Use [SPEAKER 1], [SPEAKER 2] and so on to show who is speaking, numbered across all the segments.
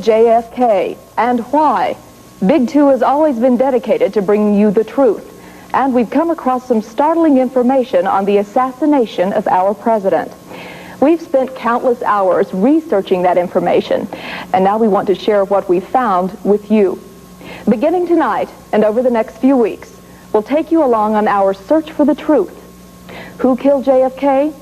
[SPEAKER 1] killed JFK and why? Big Two has always been dedicated to bringing you the truth, and we've come across some startling information on the assassination of our president. We've spent countless hours researching that information, and now we want to share what we found with you. Beginning tonight and over the next few weeks, we'll take you along on our search for the truth. Who killed JFK?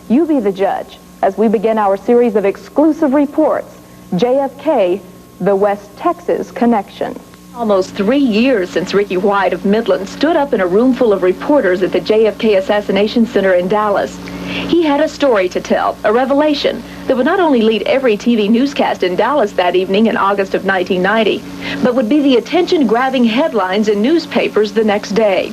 [SPEAKER 1] You be the judge as we begin our series of exclusive reports, JFK, the West Texas Connection.
[SPEAKER 2] Almost 3 years since Ricky White of Midland stood up in a room full of reporters at the JFK Assassination Center in Dallas. He had a story to tell, a revelation that would not only lead every TV newscast in Dallas that evening in August of 1990, but would be the attention-grabbing headlines in newspapers the next day.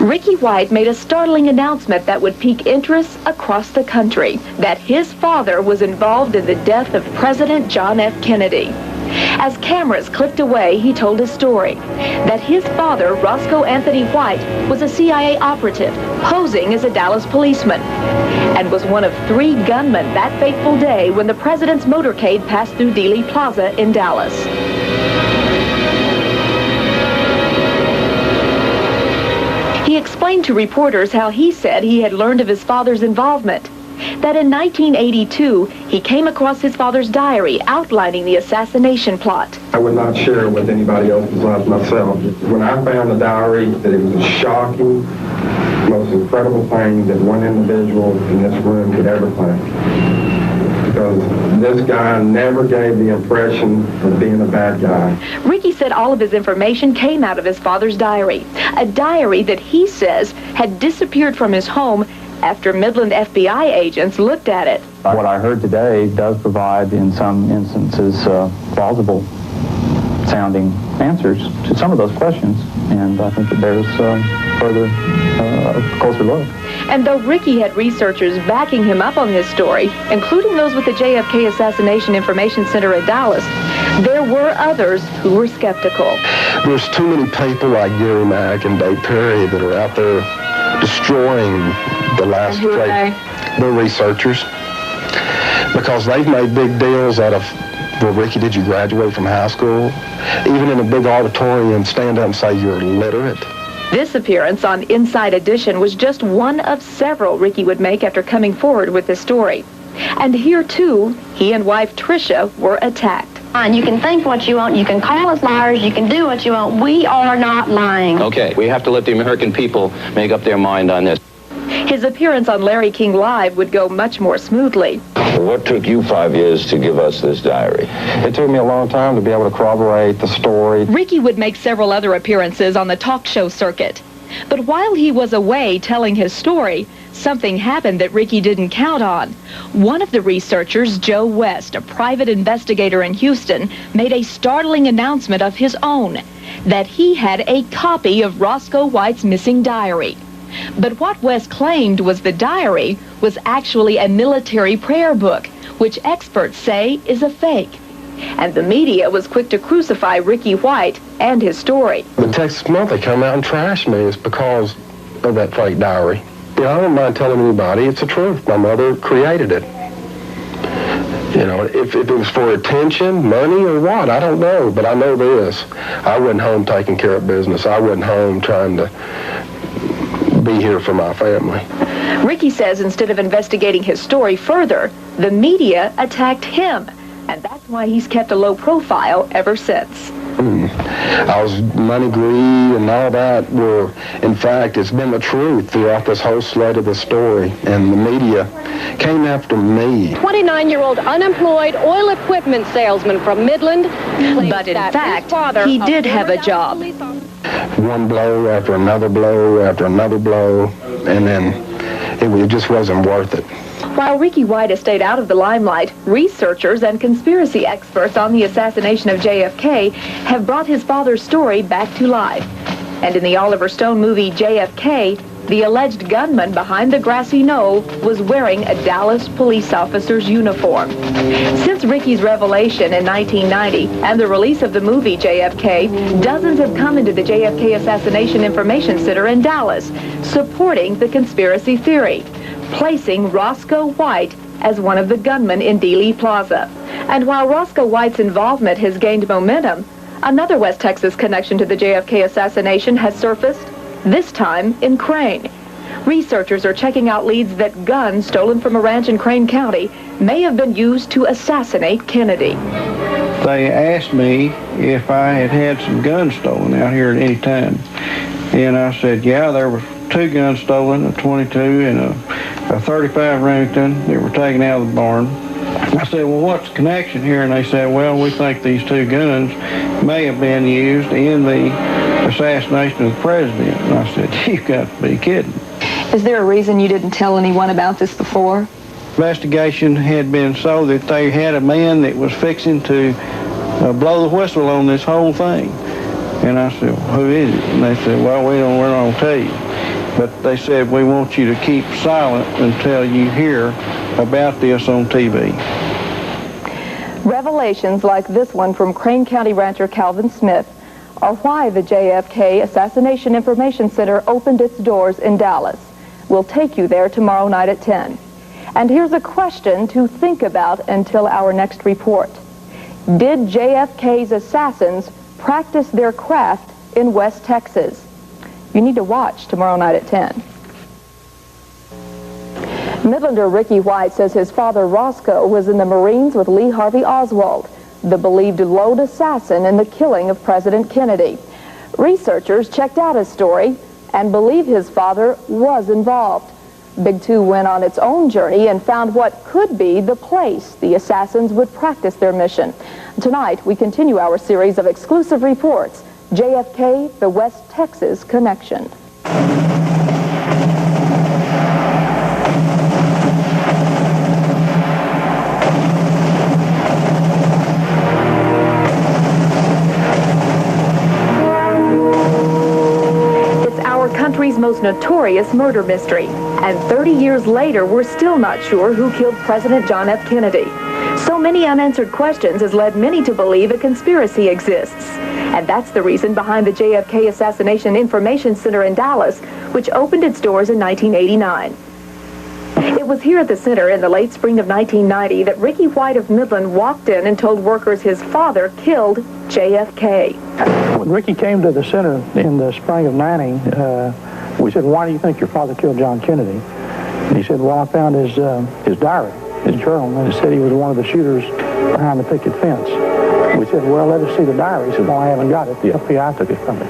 [SPEAKER 2] Ricky White made a startling announcement that would pique interest across the country, that his father was involved in the death of President John F. Kennedy. As cameras clicked away, he told his story, that his father, Roscoe Anthony White, was a CIA operative, posing as a Dallas policeman, and was one of 3 gunmen that fateful day when the president's motorcade passed through Dealey Plaza in Dallas. He explained to reporters how he said he had learned of his father's involvement, that in 1982, he came across his father's diary outlining the assassination plot.
[SPEAKER 3] I would not share it with anybody else besides myself. When I found the diary, that it was a shocking, most incredible thing that one individual in this room could ever think. Because this guy never gave the impression of being a bad guy.
[SPEAKER 2] Ricky said all of his information came out of his father's diary, a diary that he says had disappeared from his home after Midland FBI agents looked at it.
[SPEAKER 4] What I heard today does provide, in some instances, plausible sounding answers to some of those questions, and I think that there's further closer look.
[SPEAKER 2] And though Ricky had researchers backing him up on his story, including those with the JFK Assassination Information Center in Dallas, there were others who were skeptical.
[SPEAKER 3] There's too many people like Gary Mack and Dave Perry that are out there destroying the last straight. They're researchers, because they've made big deals out of, well, Ricky, did you graduate from high school? Even in a big auditorium, stand up and say you're literate.
[SPEAKER 2] This appearance on Inside Edition was just one of several Ricky would make after coming forward with his story. And here, too, he and wife Tricia were attacked.
[SPEAKER 5] You can think what you want, you can call us liars, you can do what you want. We are not lying.
[SPEAKER 6] Okay, we have to let the American people make up their mind on this.
[SPEAKER 2] His appearance on Larry King Live would go much more smoothly.
[SPEAKER 7] What took you 5 years to give us this diary?
[SPEAKER 4] It took me a long time to be able to corroborate the story.
[SPEAKER 2] Ricky would make several other appearances on the talk show circuit. But while he was away telling his story, something happened that Ricky didn't count on. One of the researchers, Joe West, a private investigator in Houston, made a startling announcement of his own, that he had a copy of Roscoe White's missing diary. But what West claimed was the diary was actually a military prayer book, which experts say is a fake. And the media was quick to crucify Ricky White and his story.
[SPEAKER 3] The Texas Monthly come out and trash me is because of that fake diary. You know, I don't mind telling anybody it's the truth. My mother created it. You know, if it was for attention, money, or what, I don't know. But I know this. I wasn't home taking care of business. I wasn't home trying to be here for my family.
[SPEAKER 2] Ricky says instead of investigating his story further, the media attacked him. And that's why he's kept a low profile ever since.
[SPEAKER 3] I was money greed and all that were, in fact, it's been the truth throughout this whole slate of the story. And the media came after me.
[SPEAKER 8] 29-year-old unemployed oil equipment salesman from Midland.
[SPEAKER 2] But in fact, he did have a job.
[SPEAKER 3] One blow after another blow after another blow, and then it just wasn't worth it.
[SPEAKER 2] While Ricky White has stayed out of the limelight, researchers and conspiracy experts on the assassination of JFK have brought his father's story back to life. And in the Oliver Stone movie JFK, the alleged gunman behind the grassy knoll was wearing a Dallas police officer's uniform. Since Ricky's revelation in 1990 and the release of the movie JFK, dozens have come into the JFK Assassination Information Center in Dallas, supporting the conspiracy theory, placing Roscoe White as one of the gunmen in Dealey Plaza. And while Roscoe White's involvement has gained momentum, another West Texas connection to the JFK assassination has surfaced, this time in Crane. Researchers are checking out leads that guns stolen from a ranch in Crane County may have been used to assassinate Kennedy.
[SPEAKER 9] They asked me if I had had some guns stolen out here at any time. And I said, yeah, there were 2 guns stolen, a .22 and a .35 Remington that were taken out of the barn. I said, well, what's the connection here? And they said, well, we think these 2 guns may have been used in the assassination of the president. And I said, you've got to be kidding.
[SPEAKER 1] Is there a reason you didn't tell anyone about this before?
[SPEAKER 9] Investigation had been so that they had a man that was fixing to blow the whistle on this whole thing. And I said, well, who is it? And they said, well, we're not going to tell you. But they said, we want you to keep silent until you hear about this on TV.
[SPEAKER 1] Revelations like this one from Crane County rancher Calvin Smith are why the JFK Assassination Information Center opened its doors in Dallas. We'll take you there tomorrow night at 10. And here's a question to think about until our next report. Did JFK's assassins practice their craft in West Texas? You need to watch tomorrow night at 10. Midlander Ricky White says his father Roscoe was in the Marines with Lee Harvey Oswald, the believed lone assassin in the killing of President Kennedy. Researchers checked out his story and believe his father was involved. Big Two went on its own journey and found what could be the place the assassins would practice their mission. Tonight, we continue our series of exclusive reports, JFK, the West Texas Connection.
[SPEAKER 2] Country's most notorious murder mystery. And 30 years later, we're still not sure who killed President John F. Kennedy. So many unanswered questions has led many to believe a conspiracy exists. And that's the reason behind the JFK Assassination Information Center in Dallas, which opened its doors in 1989. It was here at the center in the late spring of 1990 that Ricky White of Midland walked in and told workers his father killed JFK.
[SPEAKER 10] When Ricky came to the center in the spring of 90, we said, why do you think your father killed John Kennedy? And he said, well, I found his diary, his journal, and it said he was one of the shooters behind the picket fence. We said, well, let us see the diary. He said, well, I haven't got it. The FBI took it from me.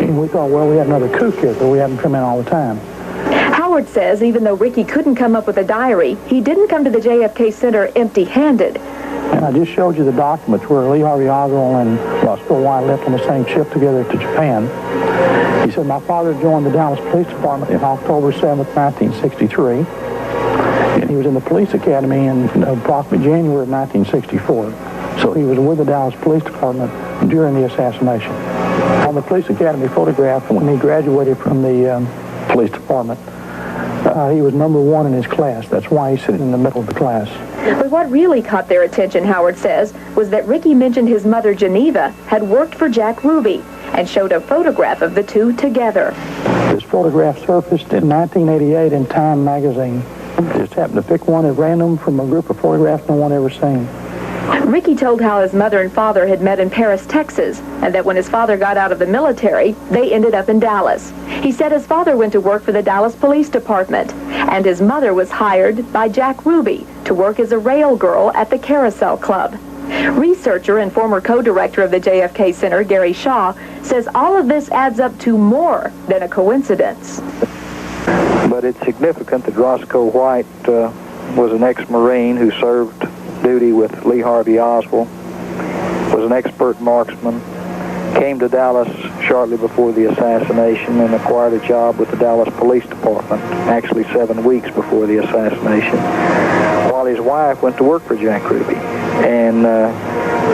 [SPEAKER 10] And we thought, well, we had another kook here, but we had him come in all the time.
[SPEAKER 2] Howard says even though Ricky couldn't come up with a diary, he didn't come to the JFK Center empty-handed.
[SPEAKER 10] And I just showed you the documents where Lee Harvey Oswald and Roscoe White left on the same ship together to Japan. He said, my father joined the Dallas Police Department in October 7th, 1963. And he was in the police academy in approximately January of 1964. So he was with the Dallas Police Department during the assassination. On the police academy photograph, when he graduated from the police department, he was number 1 in his class. That's why he's sitting in the middle of the class.
[SPEAKER 2] But what really caught their attention, Howard says, was that Ricky mentioned his mother, Geneva, had worked for Jack Ruby and showed a photograph of the two together.
[SPEAKER 10] This photograph surfaced in 1988 in Time magazine. Just happened to pick one at random from a group of photographs no one ever seen.
[SPEAKER 2] Ricky told how his mother and father had met in Paris, Texas, and that when his father got out of the military, they ended up in Dallas. He said his father went to work for the Dallas Police Department, and his mother was hired by Jack Ruby to work as a rail girl at the Carousel Club. Researcher and former co-director of the JFK Center, Gary Shaw, says all of this adds up to more than a coincidence.
[SPEAKER 11] But it's significant that Roscoe White was an ex-Marine who served duty with Lee Harvey Oswald, was an expert marksman, came to Dallas shortly before the assassination and acquired a job with the Dallas Police Department, actually 7 weeks before the assassination, while his wife went to work for Jack Ruby. And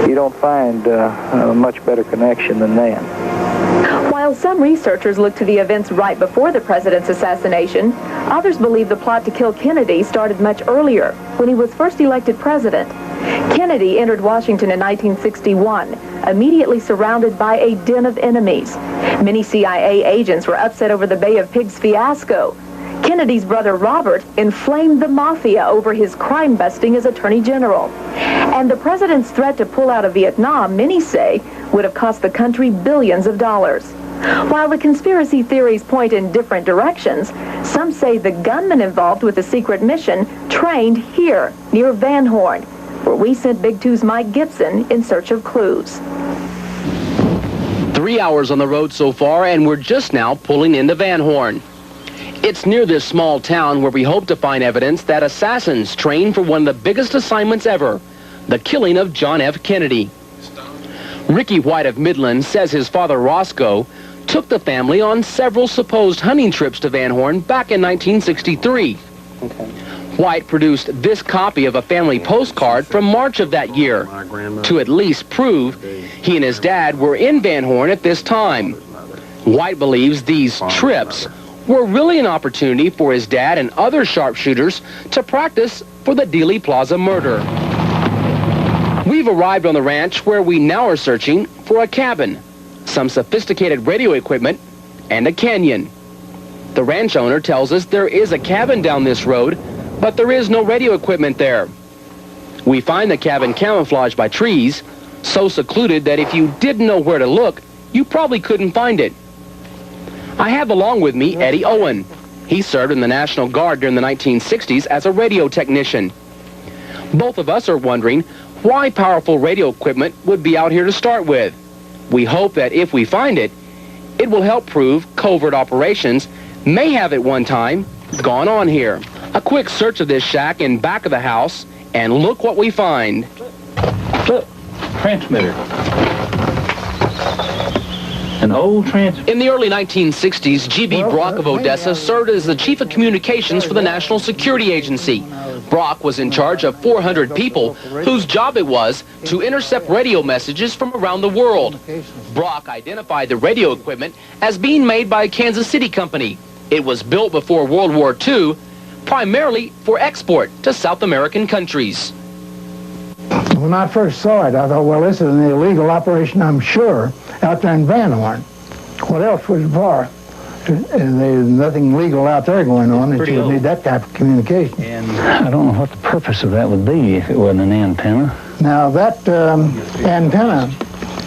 [SPEAKER 11] you don't find a much better connection than that.
[SPEAKER 2] While some researchers look to the events right before the president's assassination, others believe the plot to kill Kennedy started much earlier, when he was first elected president. Kennedy entered Washington in 1961, immediately surrounded by a den of enemies. Many CIA agents were upset over the Bay of Pigs fiasco. Kennedy's brother Robert inflamed the mafia over his crime busting as Attorney General. And the president's threat to pull out of Vietnam, many say, would have cost the country billions of dollars. While the conspiracy theories point in different directions, some say the gunman involved with the secret mission trained here, near Van Horn, where we sent Big Two's Mike Gibson in search of clues.
[SPEAKER 12] 3 hours on the road so far, and we're just now pulling into Van Horn. It's near this small town where we hope to find evidence that assassins trained for one of the biggest assignments ever, the killing of John F. Kennedy. Ricky White of Midland says his father Roscoe took the family on several supposed hunting trips to Van Horn back in 1963. White produced this copy of a family postcard from March of that year to at least prove he and his dad were in Van Horn at this time. White believes these trips were really an opportunity for his dad and other sharpshooters to practice for the Dealey Plaza murder. We've arrived on the ranch where we now are searching for a cabin, some sophisticated radio equipment, and a canyon. The ranch owner tells us there is a cabin down this road, but there is no radio equipment there. We find the cabin camouflaged by trees, so secluded that if you didn't know where to look, you probably couldn't find it. I have along with me Eddie Owen. He served in the National Guard during the 1960s as a radio technician. Both of us are wondering why powerful radio equipment would be out here to start with. We hope that if we find it, it will help prove covert operations may have at one time gone on here. A quick search of this shack in back of the house, and look what we find.
[SPEAKER 4] Look, transmitter. An old transmitter.
[SPEAKER 12] In the early 1960s, G.B. Brock of Odessa served as the chief of communications for the National Security Agency. Brock was in charge of 400 people whose job it was to intercept radio messages from around the world. Brock identified the radio equipment as being made by a Kansas City company. It was built before World War II, primarily for export to South American countries.
[SPEAKER 13] When I first saw it, I thought, well, this is an illegal operation, I'm sure, out there in Van Horn. What else was it for? There's nothing legal out there going on that you would need that type of communication.
[SPEAKER 4] And I don't know what the purpose of that would be if it wasn't an antenna.
[SPEAKER 13] Now, that antenna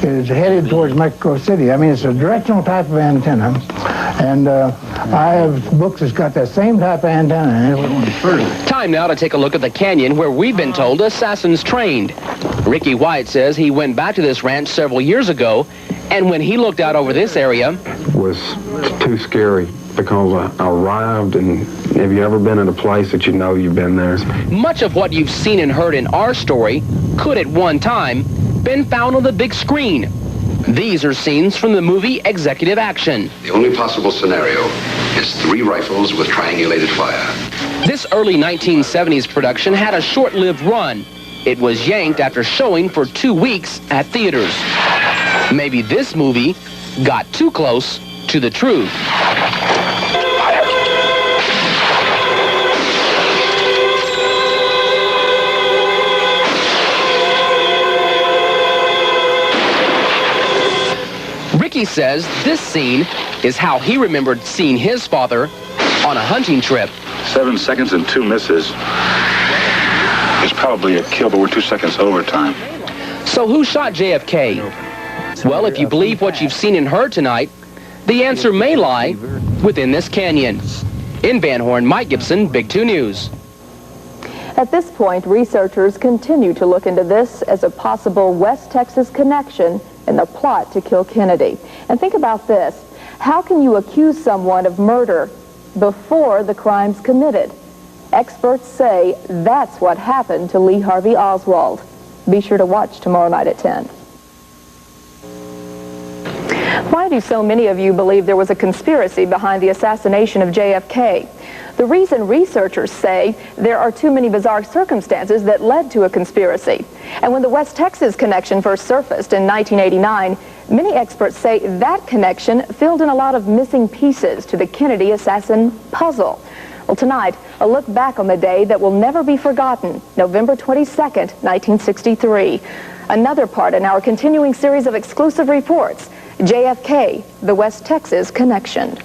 [SPEAKER 13] is headed towards Mexico City. I mean, it's a directional type of antenna. And I have books that's got that same type of antenna.
[SPEAKER 12] Time now to take a look at the canyon where we've been told assassins trained. Ricky White says he went back to this ranch several years ago, and when he looked out over this area,
[SPEAKER 3] it was too scary because I arrived, and have you ever been in a place that you know you've been there?
[SPEAKER 12] Much of what you've seen and heard in our story could at one time been found on the big screen. These are scenes from the movie Executive Action.
[SPEAKER 14] The only possible scenario is 3 rifles with triangulated fire.
[SPEAKER 12] This early 1970s production had a short-lived run. It was yanked after showing for 2 weeks at theaters. Maybe this movie got too close to the truth. Ricky says this scene is how he remembered seeing his father on a hunting trip.
[SPEAKER 15] 7 seconds and 2 misses. It's probably a kill, but we're 2 seconds overtime.
[SPEAKER 12] So who shot JFK? Well, if you believe what you've seen and heard tonight, the answer may lie within this canyon. In Van Horn, Mike Gibson, Big 2 News.
[SPEAKER 1] At this point, researchers continue to look into this as a possible West Texas connection in the plot to kill Kennedy. And think about this. How can you accuse someone of murder before the crime's committed? Experts say that's what happened to Lee Harvey Oswald. Be sure to watch tomorrow night at 10. Why do so many of you believe there was a conspiracy behind the assassination of JFK? The reason researchers say there are too many bizarre circumstances that led to a conspiracy. And when the West Texas connection first surfaced in 1989, many experts say that connection filled in a lot of missing pieces to the Kennedy assassin puzzle. Well, tonight, a look back on the day that will never be forgotten, November 22nd, 1963. Another part in our continuing series of exclusive reports, JFK, the West Texas connection.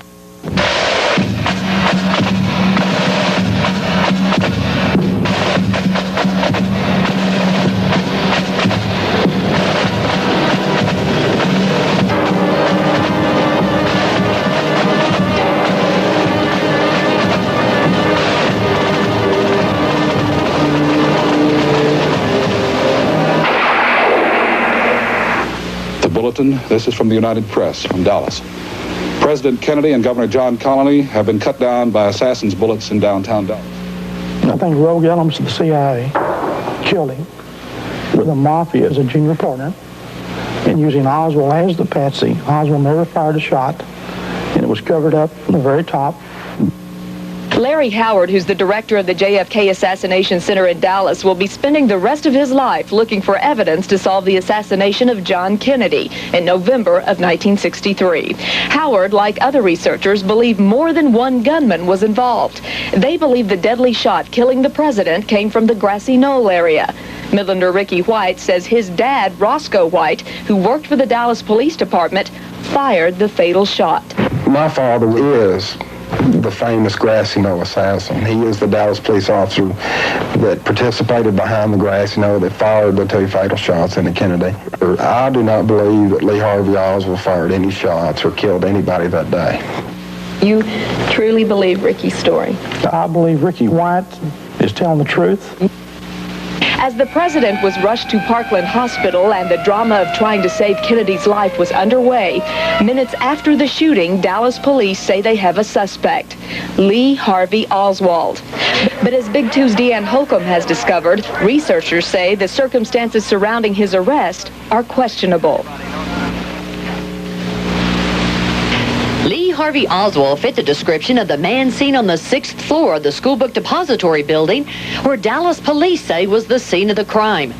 [SPEAKER 15] Washington. This is from the United Press from Dallas. President Kennedy and Governor John Connolly have been cut down by assassins' bullets in downtown Dallas.
[SPEAKER 10] I think rogue elements of the CIA killed him with the mafia as a junior partner and using Oswald as the patsy. Oswald never fired a shot, and it was covered up from the very top.
[SPEAKER 2] Larry Howard, who's the director of the JFK Assassination Center in Dallas, will be spending the rest of his life looking for evidence to solve the assassination of John Kennedy in November of 1963. Howard, like other researchers, believe more than one gunman was involved. They believe the deadly shot killing the president came from the Grassy Knoll area. Midlander Ricky White says his dad, Roscoe White, who worked for the Dallas Police Department, fired the fatal shot.
[SPEAKER 3] My father is the famous Grassy Knoll assassin. He is the Dallas police officer that participated behind the Grassy Knoll that fired the two fatal shots into Kennedy. I do not believe that Lee Harvey Oswald fired any shots or killed anybody that day.
[SPEAKER 2] You truly believe Ricky's story?
[SPEAKER 10] I believe Ricky White is telling the truth.
[SPEAKER 2] As the president was rushed to Parkland Hospital and the drama of trying to save Kennedy's life was underway, minutes after the shooting, Dallas police say they have a suspect, Lee Harvey Oswald. But as Big Two's Deanne Holcomb has discovered, researchers say the circumstances surrounding his arrest are questionable.
[SPEAKER 16] Lee Harvey Oswald fit the description of the man seen on the 6th floor of the Schoolbook Depository building, where Dallas police say was the scene of the crime.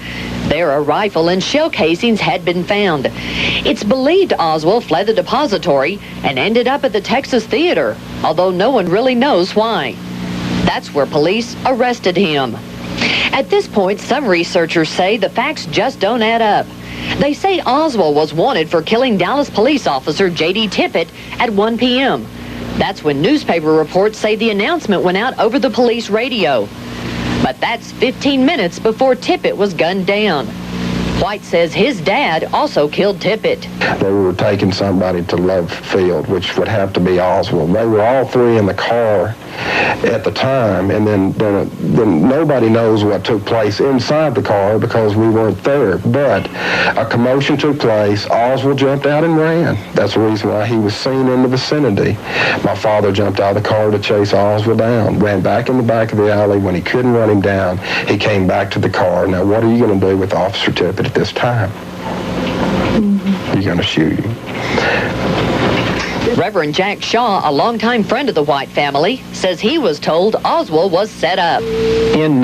[SPEAKER 16] There, a rifle and shell casings had been found. It's believed Oswald fled the depository and ended up at the Texas Theater, although no one really knows why. That's where police arrested him. At this point, some researchers say the facts just don't add up. They say Oswald was wanted for killing Dallas police officer J.D. Tippit at 1 p.m. That's when newspaper reports say the announcement went out over the police radio. But that's 15 minutes before Tippit was gunned down. White says his dad also killed Tippit.
[SPEAKER 3] They were taking somebody to Love Field, which would have to be Oswald. They were all three in the car at the time, and then nobody knows what took place inside the car because we weren't there. But a commotion took place. Oswald jumped out and ran. That's the reason why he was seen in the vicinity. My father jumped out of the car to chase Oswald down, ran back in the back of the alley. When he couldn't run him down, he came back to the car. Now, what are you going to do with Officer Tippit at this time? You're going to shoot him.
[SPEAKER 16] Reverend Jack Shaw, a longtime friend of the White family, says he was told Oswald was set up.
[SPEAKER 17] In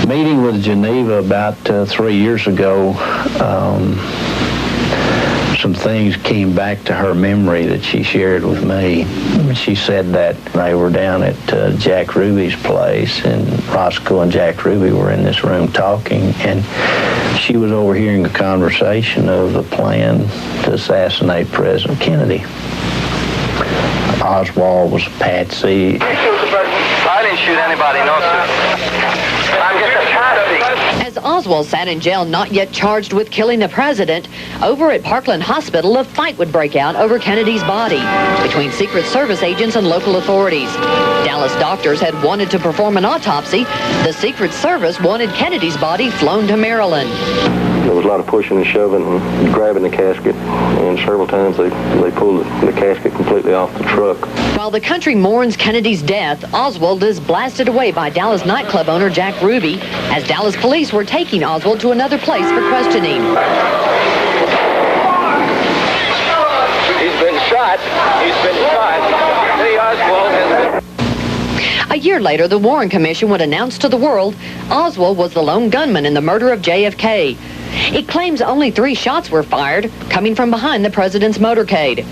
[SPEAKER 17] meeting with Geneva about 3 years ago, some things came back to her memory that she shared with me. She said that they were down at Jack Ruby's place, and Roscoe and Jack Ruby were in this room talking, and she was overhearing a conversation of the plan to assassinate President Kennedy. Oswald was a patsy.
[SPEAKER 18] I didn't shoot anybody, no, sir. I'm just a patsy.
[SPEAKER 16] As Oswald sat in jail, not yet charged with killing the president, over at Parkland Hospital, a fight would break out over Kennedy's body between Secret Service agents and local authorities. Dallas doctors had wanted to perform an autopsy. The Secret Service wanted Kennedy's body flown to Maryland.
[SPEAKER 19] There was a lot of pushing and shoving and grabbing the casket, and several times they pulled the casket completely off the truck.
[SPEAKER 16] While the country mourns Kennedy's death, Oswald is blasted away by Dallas nightclub owner Jack Ruby as Dallas police were taking Oswald to another place for questioning.
[SPEAKER 18] He's been shot. He's been shot. Lee Oswald has been...
[SPEAKER 16] A year later, the Warren Commission would announce to the world Oswald was the lone gunman in the murder of JFK. It claims only 3 shots were fired, coming from behind the president's motorcade.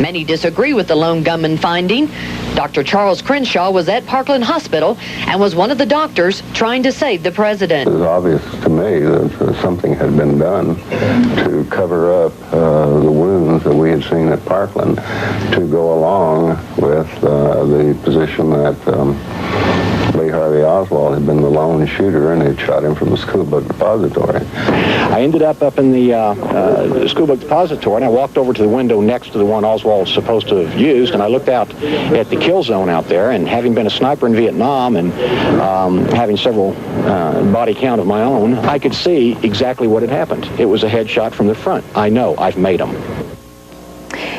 [SPEAKER 16] Many disagree with the lone gunman finding. Dr. Charles Crenshaw was at Parkland Hospital and was one of the doctors trying to save the president.
[SPEAKER 19] It was obvious to me that something had been done to cover up the wounds that we had seen at Parkland to go along with the position that Lee Lee Harvey Oswald had been the lone shooter and had shot him from the school book depository.
[SPEAKER 20] I ended up in the school book depository, and I walked over to the window next to the one Oswald was supposed to have used, and I looked out at the kill zone out there, and having been a sniper in Vietnam and having several body count of my own, I could see exactly what had happened. It was a headshot from the front. I know, I've made them.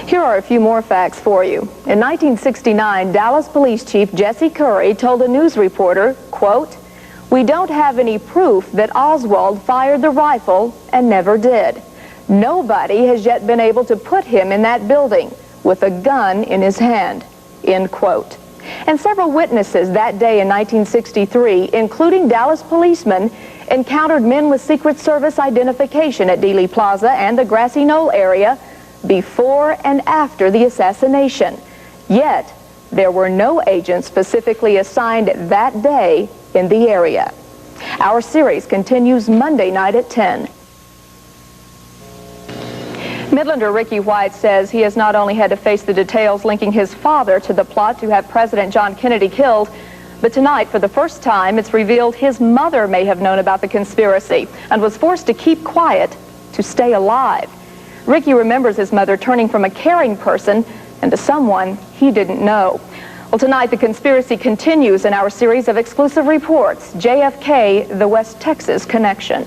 [SPEAKER 1] Here are a few more facts for you. In 1969, Dallas Police Chief Jesse Curry told a news reporter, quote, "We don't have any proof that Oswald fired the rifle and never did. Nobody has yet been able to put him in that building with a gun in his hand," end quote. And several witnesses that day in 1963, including Dallas policemen, encountered men with Secret Service identification at Dealey Plaza and the Grassy Knoll area before and after the assassination. Yet, there were no agents specifically assigned that day in the area. Our series continues Monday night at 10. Midlander Ricky White says he has not only had to face the details linking his father to the plot to have President John Kennedy killed, but tonight, for the first time, it's revealed his mother may have known about the conspiracy and was forced to keep quiet to stay alive. Ricky remembers his mother turning from a caring person into someone he didn't know. Well, tonight the conspiracy continues in our series of exclusive reports, JFK, the West Texas Connection.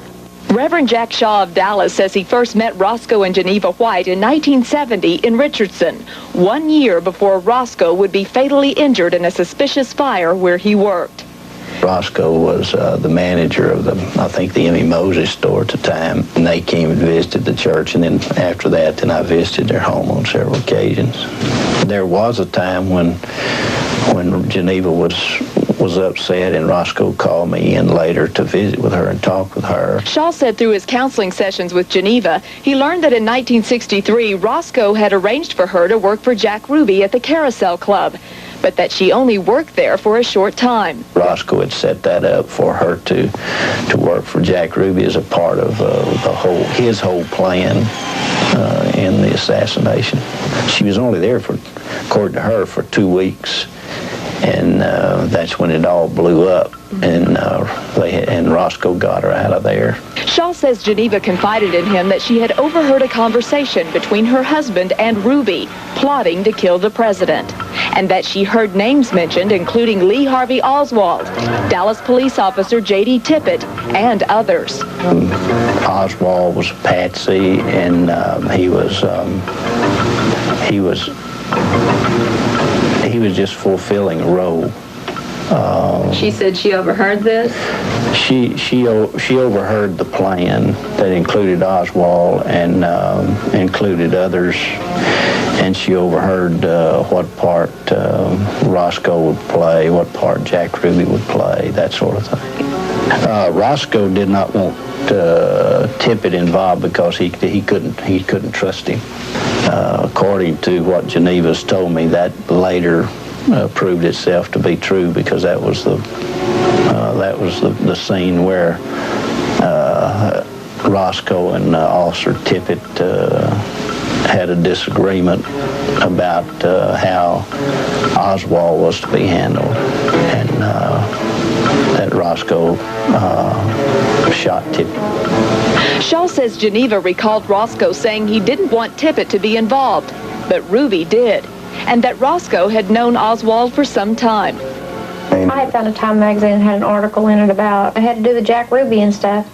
[SPEAKER 2] Reverend Jack Shaw of Dallas says he first met Roscoe and Geneva White in 1970 in Richardson, 1 year before Roscoe would be fatally injured in a suspicious fire where he worked.
[SPEAKER 17] Roscoe was the manager of I think the Emmy Moses store at the time, and they came and visited the church, and then after that, then I visited their home on several occasions. There was a time when Geneva was upset, and Roscoe called me in later to visit with her and talk with her.
[SPEAKER 2] Shaw said through his counseling sessions with Geneva, he learned that in 1963, Roscoe had arranged for her to work for Jack Ruby at the Carousel Club, but that she only worked there for a short time.
[SPEAKER 17] Roscoe had set that up for her to work for Jack Ruby as a part of his whole plan in the assassination. She was only there for, according to her, for 2 weeks. And that's when it all blew up, and Roscoe got her out of there.
[SPEAKER 2] Shaw says Geneva confided in him that she had overheard a conversation between her husband and Ruby plotting to kill the president, and that she heard names mentioned, including Lee Harvey Oswald, Dallas police officer J.D. Tippit, and others.
[SPEAKER 17] Oswald was a patsy, and he was just fulfilling a role.
[SPEAKER 2] She said she overheard this?
[SPEAKER 17] She overheard the plan that included Oswald and included others, and she overheard what part Roscoe would play, what part Jack Ruby would play, that sort of thing. Roscoe did not want Tippit involved because he couldn't trust him. According to what Geneva's told me, that later proved itself to be true, because that was the scene where Roscoe and Officer Tippit had a disagreement about how Oswald was to be handled, and that Roscoe shot Tippit.
[SPEAKER 2] Shaw says Geneva recalled Roscoe saying he didn't want Tippit to be involved, but Ruby did, and that Roscoe had known Oswald for some time.
[SPEAKER 5] I had found a Time magazine that had an article in it about, it had to do with Jack Ruby and stuff,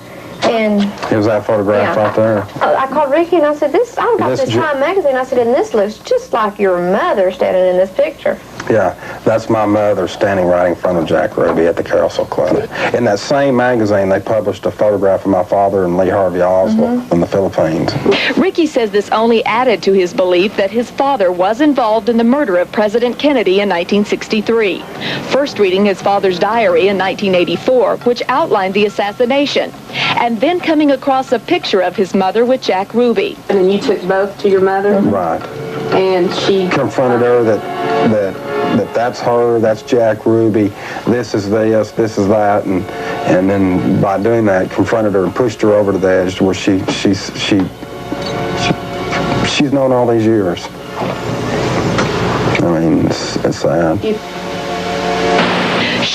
[SPEAKER 5] and...
[SPEAKER 3] It was that photograph right there.
[SPEAKER 5] I called Ricky and I said, I got this Time magazine, I said, and this looks just like your mother standing in this picture.
[SPEAKER 3] Yeah, that's my mother standing right in front of Jack Ruby at the Carousel Club. In that same magazine, they published a photograph of my father and Lee Harvey Oswald in the Philippines.
[SPEAKER 2] Ricky says this only added to his belief that his father was involved in the murder of President Kennedy in 1963. First reading his father's diary in 1984, which outlined the assassination, and then coming across a picture of his mother with Jack Ruby.
[SPEAKER 21] And then you took both to your mother?
[SPEAKER 3] Right.
[SPEAKER 21] And she...
[SPEAKER 3] confronted her that that's her, that's Jack Ruby, this is this is that, and then by doing that, confronted her and pushed her over to the edge where she's known all these years. I mean, it's sad.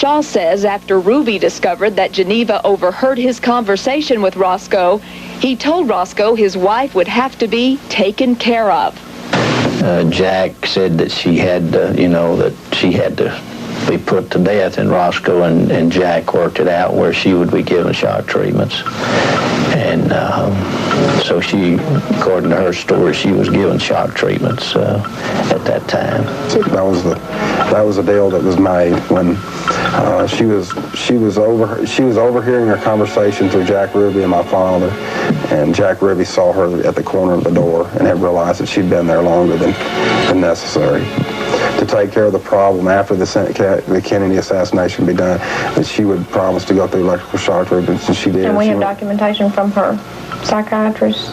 [SPEAKER 2] Shaw says after Ruby discovered that Geneva overheard his conversation with Roscoe, he told Roscoe his wife would have to be taken care of.
[SPEAKER 17] Jack said that she had to, that she had to be put to death, and Roscoe and Jack worked it out where she would be given shock treatments. And so she, according to her story, she was given shock treatments at that time.
[SPEAKER 3] That was a deal that was made when she was overhearing her conversation through Jack Ruby and my father, and Jack Ruby saw her at the corner of the door and had realized that she'd been there longer than necessary to take care of the problem after the Kennedy assassination be done, that she would promise to go through electrical shock treatments, and she did.
[SPEAKER 5] And we have documentation from her psychiatrist.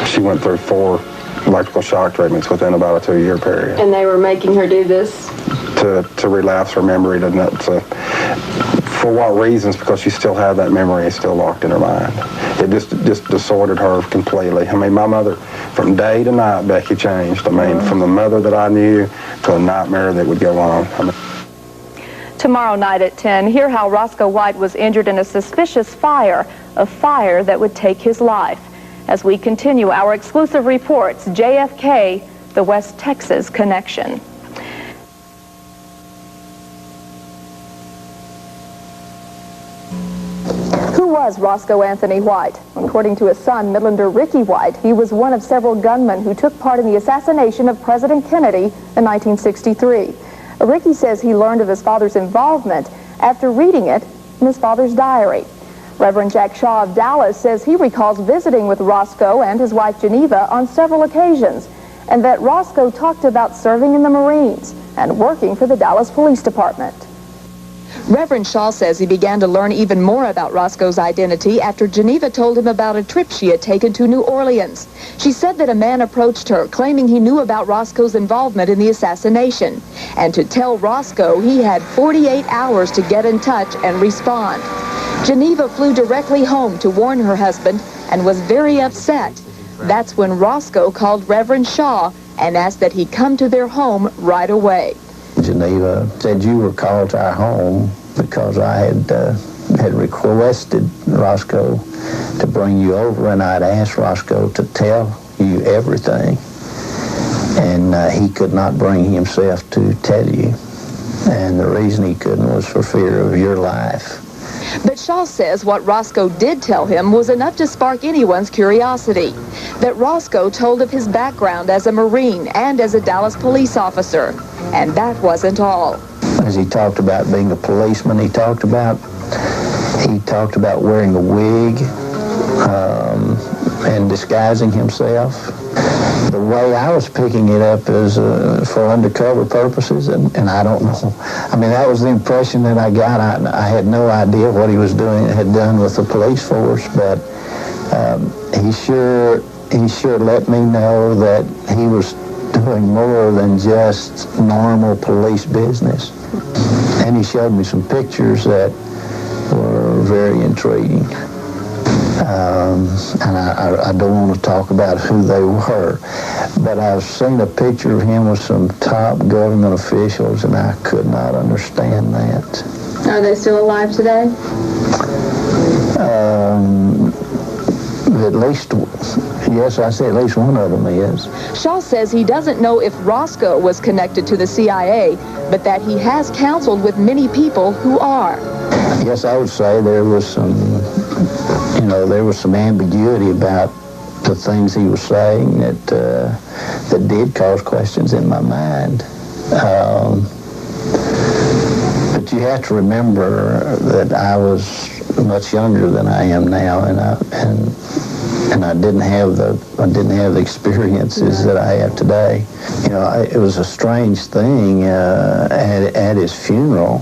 [SPEAKER 3] She went through 4 electrical shock treatments within about a 2-year period.
[SPEAKER 21] And they were making her do this?
[SPEAKER 3] To relapse her memory, for what reasons? Because she still had that memory still locked in her mind. It just disordered her completely. I mean, my mother, from day to night, Becky changed. I mean, from the mother that I knew to a nightmare that would go on.
[SPEAKER 1] Tomorrow night at 10, hear how Roscoe White was injured in a suspicious fire, a fire that would take his life. As we continue our exclusive reports, JFK, the West Texas Connection. Who was Roscoe Anthony White? According to his son, Midlander Ricky White, he was one of several gunmen who took part in the assassination of President Kennedy in 1963. Ricky says he learned of his father's involvement after reading it in his father's diary. Reverend Jack Shaw of Dallas says he recalls visiting with Roscoe and his wife Geneva on several occasions, and that Roscoe talked about serving in the Marines and working for the Dallas Police Department. Reverend Shaw says he began to learn even more about Roscoe's identity after Geneva told him about a trip she had taken to New Orleans. She said that a man approached her claiming he knew about Roscoe's involvement in the assassination, and to tell Roscoe he had 48 hours to get in touch and respond. Geneva flew directly home to warn her husband and was very upset. That's when Roscoe called Reverend Shaw and asked that he come to their home right away.
[SPEAKER 17] Geneva said you were called to our home because I had requested Roscoe to bring you over, and I'd asked Roscoe to tell you everything, and he could not bring himself to tell you, and the reason he couldn't was for fear of your life.
[SPEAKER 1] But Shaw says what Roscoe did tell him was enough to spark anyone's curiosity. That Roscoe told of his background as a Marine and as a Dallas police officer. And that wasn't all.
[SPEAKER 17] As he talked about being a policeman, he talked about wearing a wig and disguising himself. The way I was picking it up is for undercover purposes, and I don't know. I mean, that was the impression that I got. I had no idea what he was doing, had done with the police force, but he sure let me know that he was doing more than just normal police business. And he showed me some pictures that were very intriguing. And I don't want to talk about who they were, but I've seen a picture of him with some top government officials, and I could not understand that.
[SPEAKER 21] Are they still alive today?
[SPEAKER 17] At least, yes, I say at least one of them is.
[SPEAKER 1] Shaw says he doesn't know if Roscoe was connected to the CIA, but that he has counseled with many people who are.
[SPEAKER 17] Yes, I would say there was some ambiguity about the things he was saying that did cause questions in my mind. But you have to remember that I was much younger than I am now, and I didn't have the experiences that I have today. You know, it was a strange thing at his funeral.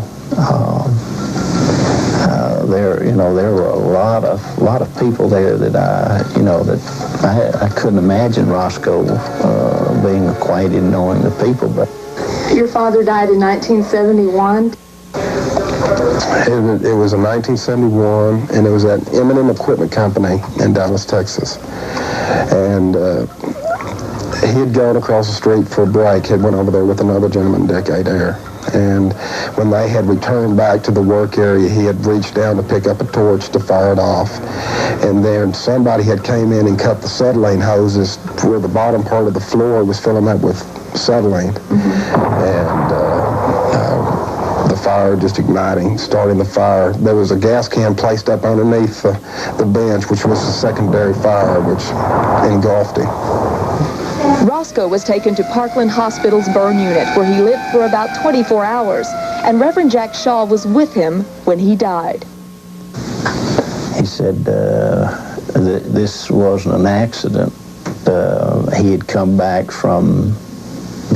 [SPEAKER 17] There were a lot of people there that I couldn't imagine Roscoe being acquainted, knowing the people. But
[SPEAKER 1] your father died in 1971.
[SPEAKER 3] It was in 1971, and it was at Eminent Equipment Company in Dallas, Texas. And he had gone across the street for a break, had went over there with another gentleman, Decoded there. And when they had returned back to the work area, he had reached down to pick up a torch to fire it off. And then somebody had came in and cut the acetylene hoses where the bottom part of the floor was filling up with acetylene. And the fire just igniting, starting the fire. There was a gas can placed up underneath the bench, which was the secondary fire, which engulfed him.
[SPEAKER 1] Roscoe was taken to Parkland Hospital's burn unit, where he lived for about 24 hours, and Reverend Jack Shaw was with him when he died.
[SPEAKER 17] He said this wasn't an accident. He had come back from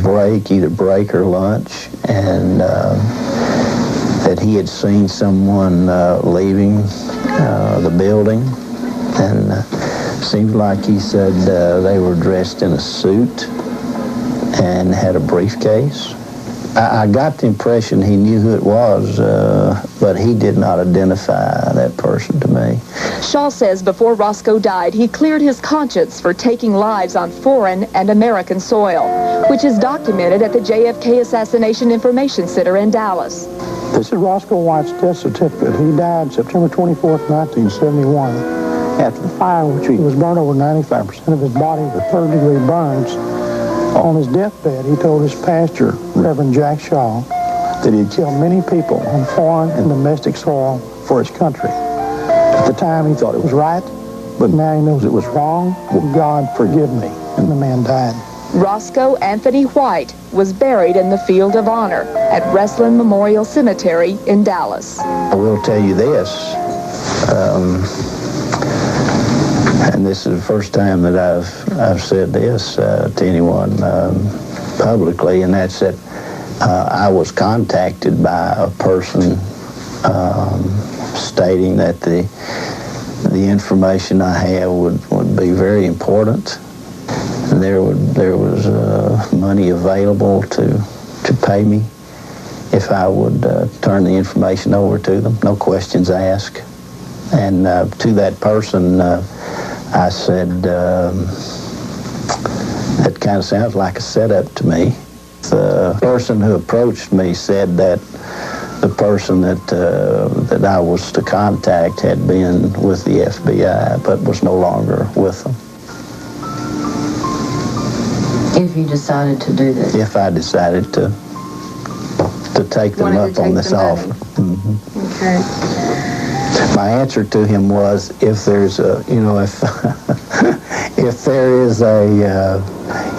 [SPEAKER 17] break, either break or lunch, and that he had seen someone leaving the building, and seems like he said they were dressed in a suit and had a briefcase. I got the impression he knew who it was, but he did not identify that person to me.
[SPEAKER 1] Shaw says before Roscoe died, he cleared his conscience for taking lives on foreign and American soil, which is documented at the JFK Assassination Information Center in Dallas.
[SPEAKER 10] This is Roscoe White's death certificate. He died September 24th, 1971. After the fire, which he was burned over 95% of his body with third-degree burns. On his deathbed, he told his pastor, Reverend Jack Shaw, that he had killed many people on foreign and domestic soil for his country. At the time, he thought it was right, but now he knows it was wrong. God forgive me. And the man died.
[SPEAKER 1] Roscoe Anthony White was buried in the Field of Honor at Breslin Memorial Cemetery in Dallas.
[SPEAKER 17] I will tell you this, and this is the first time that I've said this to anyone publicly, and that's that I was contacted by a person stating that the information I have would be very important. There was money available to pay me if I would turn the information over to them, no questions asked. And to that person, I said, that kind of sounds like a setup to me. The person who approached me said that the person that I was to contact had been with the FBI, but was no longer with them.
[SPEAKER 21] If you decided to do this?
[SPEAKER 17] If I decided to take them up on this offer.
[SPEAKER 21] Okay.
[SPEAKER 17] My answer to him was, if there's a, if there is a,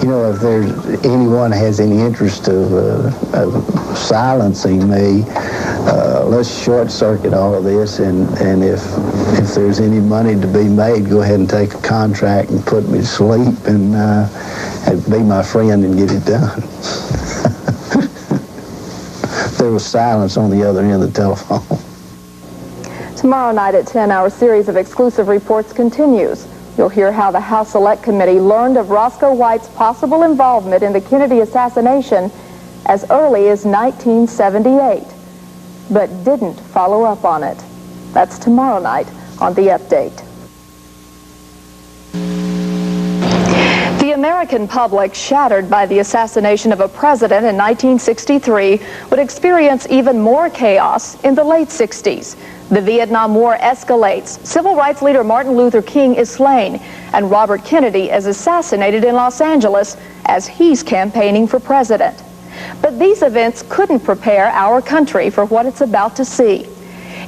[SPEAKER 17] if there's anyone has any interest of silencing me, let's short circuit all of this, and if there's any money to be made, go ahead and take a contract and put me to sleep and be my friend and get it done. There was silence on the other end of the telephone.
[SPEAKER 1] Tomorrow night at 10, our series of exclusive reports continues. You'll hear how the House Select Committee learned of Roscoe White's possible involvement in the Kennedy assassination as early as 1978, but didn't follow up on it. That's tomorrow night on The Update. The American public, shattered by the assassination of a president in 1963, would experience even more chaos in the late 60s. The Vietnam War escalates. Civil rights leader Martin Luther King is slain, and Robert Kennedy is assassinated in Los Angeles as he's campaigning for president. But these events couldn't prepare our country for what it's about to see.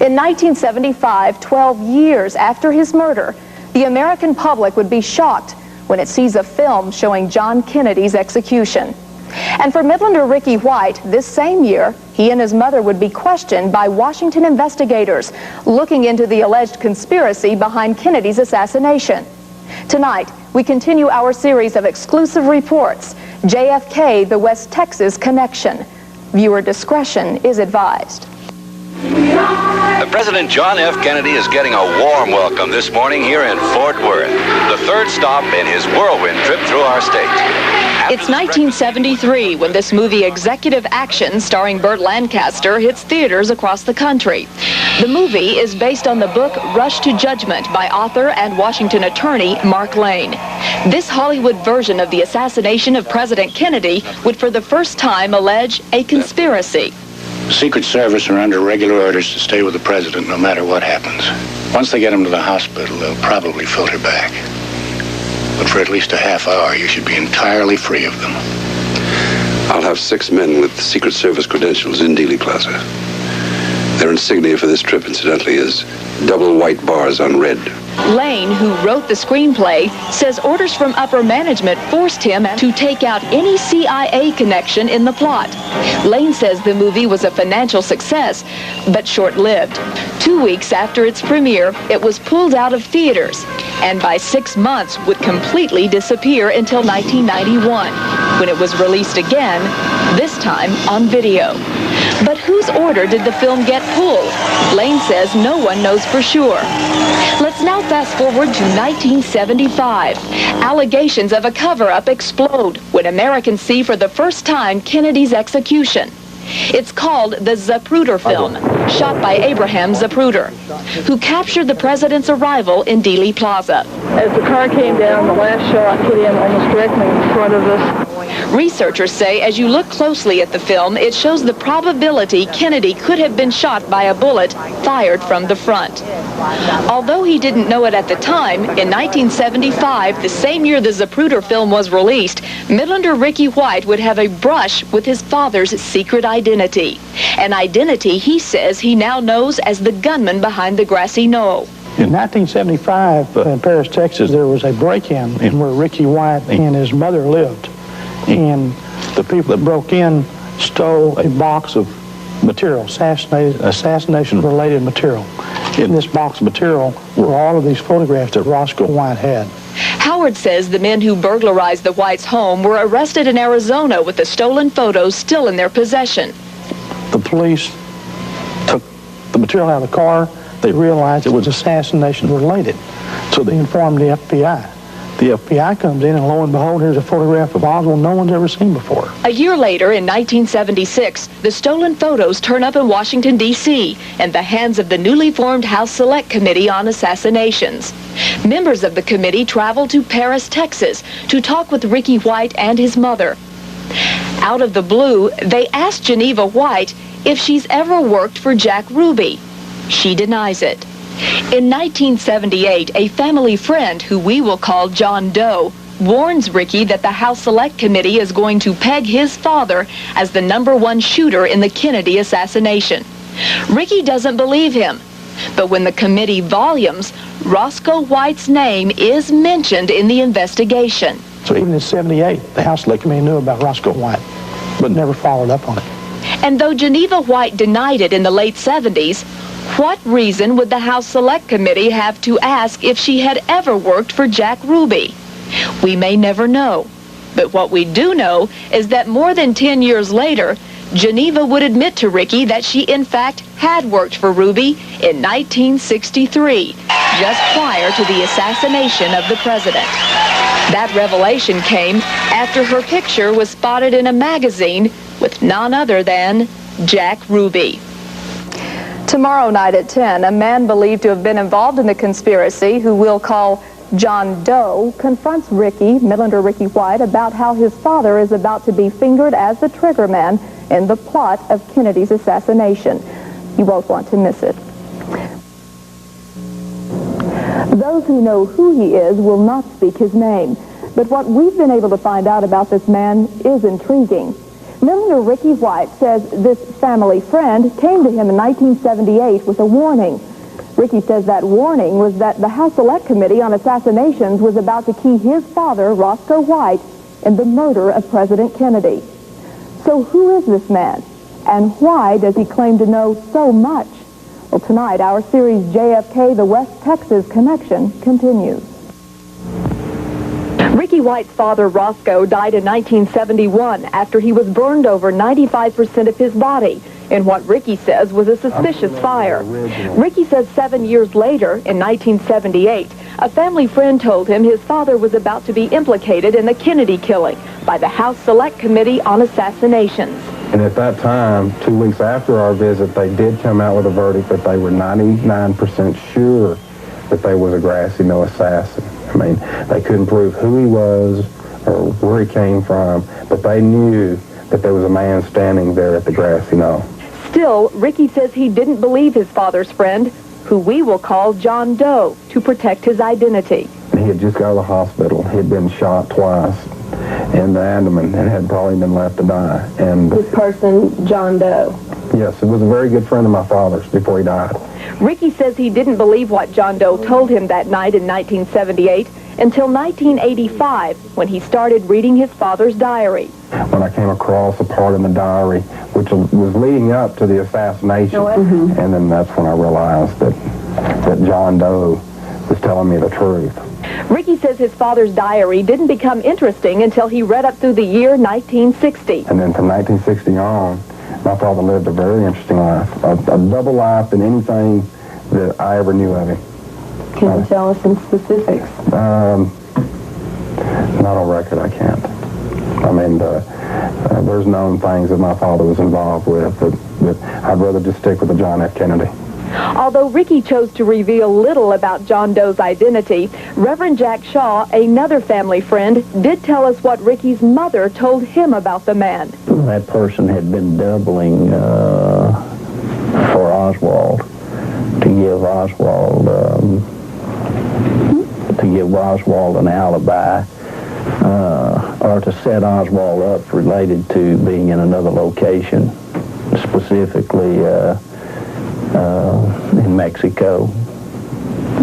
[SPEAKER 1] In 1975, 12 years after his murder, the American public would be shocked when it sees a film showing John Kennedy's execution. And for Midlander Ricky White, this same year, he and his mother would be questioned by Washington investigators looking into the alleged conspiracy behind Kennedy's assassination. Tonight, we continue our series of exclusive reports, JFK, the West Texas Connection. Viewer discretion is advised.
[SPEAKER 14] The President John F. Kennedy is getting a warm welcome this morning here in Fort Worth, the third stop in his whirlwind trip through our state.
[SPEAKER 2] It's 1973 when this movie Executive Action, starring Burt Lancaster, hits theaters across the country. The movie is based on the book Rush to Judgment by author and Washington attorney Mark Lane. This Hollywood version of the assassination of President Kennedy would for the first time allege a conspiracy.
[SPEAKER 6] The Secret Service are under regular orders to stay with the president no matter what happens. Once they get him to the hospital, they'll probably filter back. But for at least a half hour, you should be entirely free of them.
[SPEAKER 14] I'll have 6 men with Secret Service credentials in Dealey Plaza. Their insignia for this trip, incidentally, is double white bars on red.
[SPEAKER 2] Lane, who wrote the screenplay, says orders from upper management forced him to take out any CIA connection in the plot. Lane says the movie was a financial success, but short-lived. 2 weeks after its premiere, it was pulled out of theaters, and by 6 months would completely disappear until 1991, when it was released again, this time on video. But whose order did the film get pulled? Lane says no one knows for sure. Let's now fast forward to 1975. Allegations of a cover-up explode when Americans see for the first time Kennedy's execution. It's called the Zapruder film, shot by Abraham Zapruder, who captured the president's arrival in Dealey Plaza.
[SPEAKER 22] As the car came down, the last shot hit in almost directly in front of us.
[SPEAKER 2] Researchers say as you look closely at the film, it shows the probability Kennedy could have been shot by a bullet fired from the front. Although he didn't know it at the time, in 1975, the same year the Zapruder film was released, Midlander Ricky White would have a brush with his father's secret identity. An identity he says he now knows as the gunman behind the grassy knoll.
[SPEAKER 10] In 1975, in Paris, Texas, there was a break-in where Ricky White and his mother lived. And the people that broke in stole a box of material, assassination-related material. In this box of material were all of these photographs that Roscoe White had.
[SPEAKER 2] Howard says the men who burglarized the Whites' home were arrested in Arizona with the stolen photos still in their possession.
[SPEAKER 10] The police took the material out of the car. They realized it was assassination-related, so they informed the FBI. The FBI comes in, and lo and behold, here's a photograph of Oswald no one's ever seen before.
[SPEAKER 2] A year later, in 1976, the stolen photos turn up in Washington, D.C., in the hands of the newly formed House Select Committee on Assassinations. Members of the committee traveled to Paris, Texas, to talk with Ricky White and his mother. Out of the blue, they asked Geneva White if she's ever worked for Jack Ruby. She denies it. In 1978, a family friend, who we will call John Doe, warns Ricky that the House Select Committee is going to peg his father as the #1 shooter in the Kennedy assassination. Ricky doesn't believe him, but when the committee volumes, Roscoe White's name is mentioned in the investigation.
[SPEAKER 10] So even in '78, the House Select Committee knew about Roscoe White, but never followed up on it.
[SPEAKER 2] And though Geneva White denied it in the late 70s, what reason would the House Select Committee have to ask if she had ever worked for Jack Ruby? We may never know. But what we do know is that more than 10 years later, Geneva would admit to Ricky that she in fact had worked for Ruby in 1963, just prior to the assassination of the president. That revelation came after her picture was spotted in a magazine with none other than Jack Ruby.
[SPEAKER 1] Tomorrow night at 10, a man believed to have been involved in the conspiracy, who we'll call John Doe, confronts Midlander Ricky White, about how his father is about to be fingered as the triggerman in the plot of Kennedy's assassination. You won't want to miss it. Those who know who he is will not speak his name, but what we've been able to find out about this man is intriguing. Midlander Ricky White says this family friend came to him in 1978 with a warning. Ricky says that warning was that the House Select Committee on Assassinations was about to key his father, Roscoe White, in the murder of President Kennedy. So who is this man? And why does he claim to know so much? Well, tonight, our series JFK, the West Texas Connection, continues. Ricky White's father, Roscoe, died in 1971 after he was burned over 95% of his body in what Ricky says was a suspicious fire. Ricky says 7 years later, in 1978, a family friend told him his father was about to be implicated in the Kennedy killing by the House Select Committee on Assassinations.
[SPEAKER 3] And at that time, 2 weeks after our visit, they did come out with a verdict that they were 99% sure that there was a grassy knoll assassin. I mean, they couldn't prove who he was or where he came from, but they knew that there was a man standing there at the grassy knoll.
[SPEAKER 1] Still, Ricky says he didn't believe his father's friend, who we will call John Doe, to protect his identity.
[SPEAKER 3] He had just got out of the hospital. He had been shot twice in the abdomen and had probably been left to die. And
[SPEAKER 1] this person, John Doe?
[SPEAKER 3] Yes, it was a very good friend of my father's before he died.
[SPEAKER 1] Ricky says he didn't believe what John Doe told him that night in 1978 until 1985, when he started reading his father's diary.
[SPEAKER 3] When I came across a part in the diary which was leading up to the assassination, and then that's when I realized that John Doe was telling me the truth.
[SPEAKER 1] Ricky says his father's diary didn't become interesting until he read up through the year 1960.
[SPEAKER 3] And then from 1960 on, my father lived a very interesting life, a double life than anything that I ever knew of him.
[SPEAKER 1] Can you tell us some specifics?
[SPEAKER 3] Not on record, I can't. I mean, there's known things that my father was involved with that I'd rather just stick with the John F. Kennedy.
[SPEAKER 1] Although Ricky chose to reveal little about John Doe's identity, Reverend Jack Shaw, another family friend, did tell us what Ricky's mother told him about the man.
[SPEAKER 17] That person had been doubling for Oswald to give Oswald an alibi, or to set Oswald up related to being in another location, specifically in Mexico,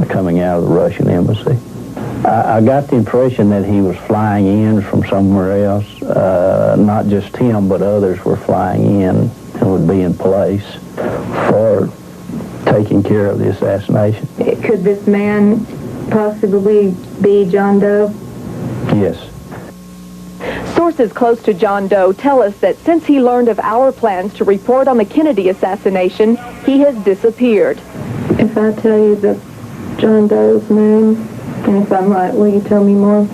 [SPEAKER 17] coming out of the Russian embassy. I got the impression that he was flying in from somewhere else. Not just him, but others were flying in and would be in place for taking care of the assassination.
[SPEAKER 1] Could this man possibly be John Doe?
[SPEAKER 17] Yes.
[SPEAKER 1] Sources close to John Doe tell us that since he learned of our plans to report on the Kennedy assassination, he has disappeared. If I tell you John Doe's name, and if I'm right, will you tell me more?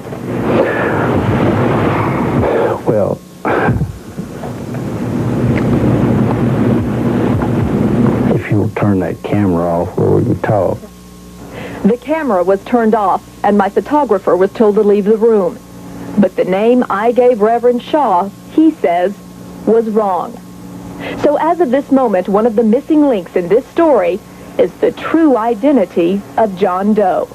[SPEAKER 17] Well, if you'll turn that camera off where we can talk.
[SPEAKER 1] The camera was turned off, and my photographer was told to leave the room. But the name I gave Reverend Shaw, he says, was wrong. So as of this moment, one of the missing links in this story is the true identity of John Doe.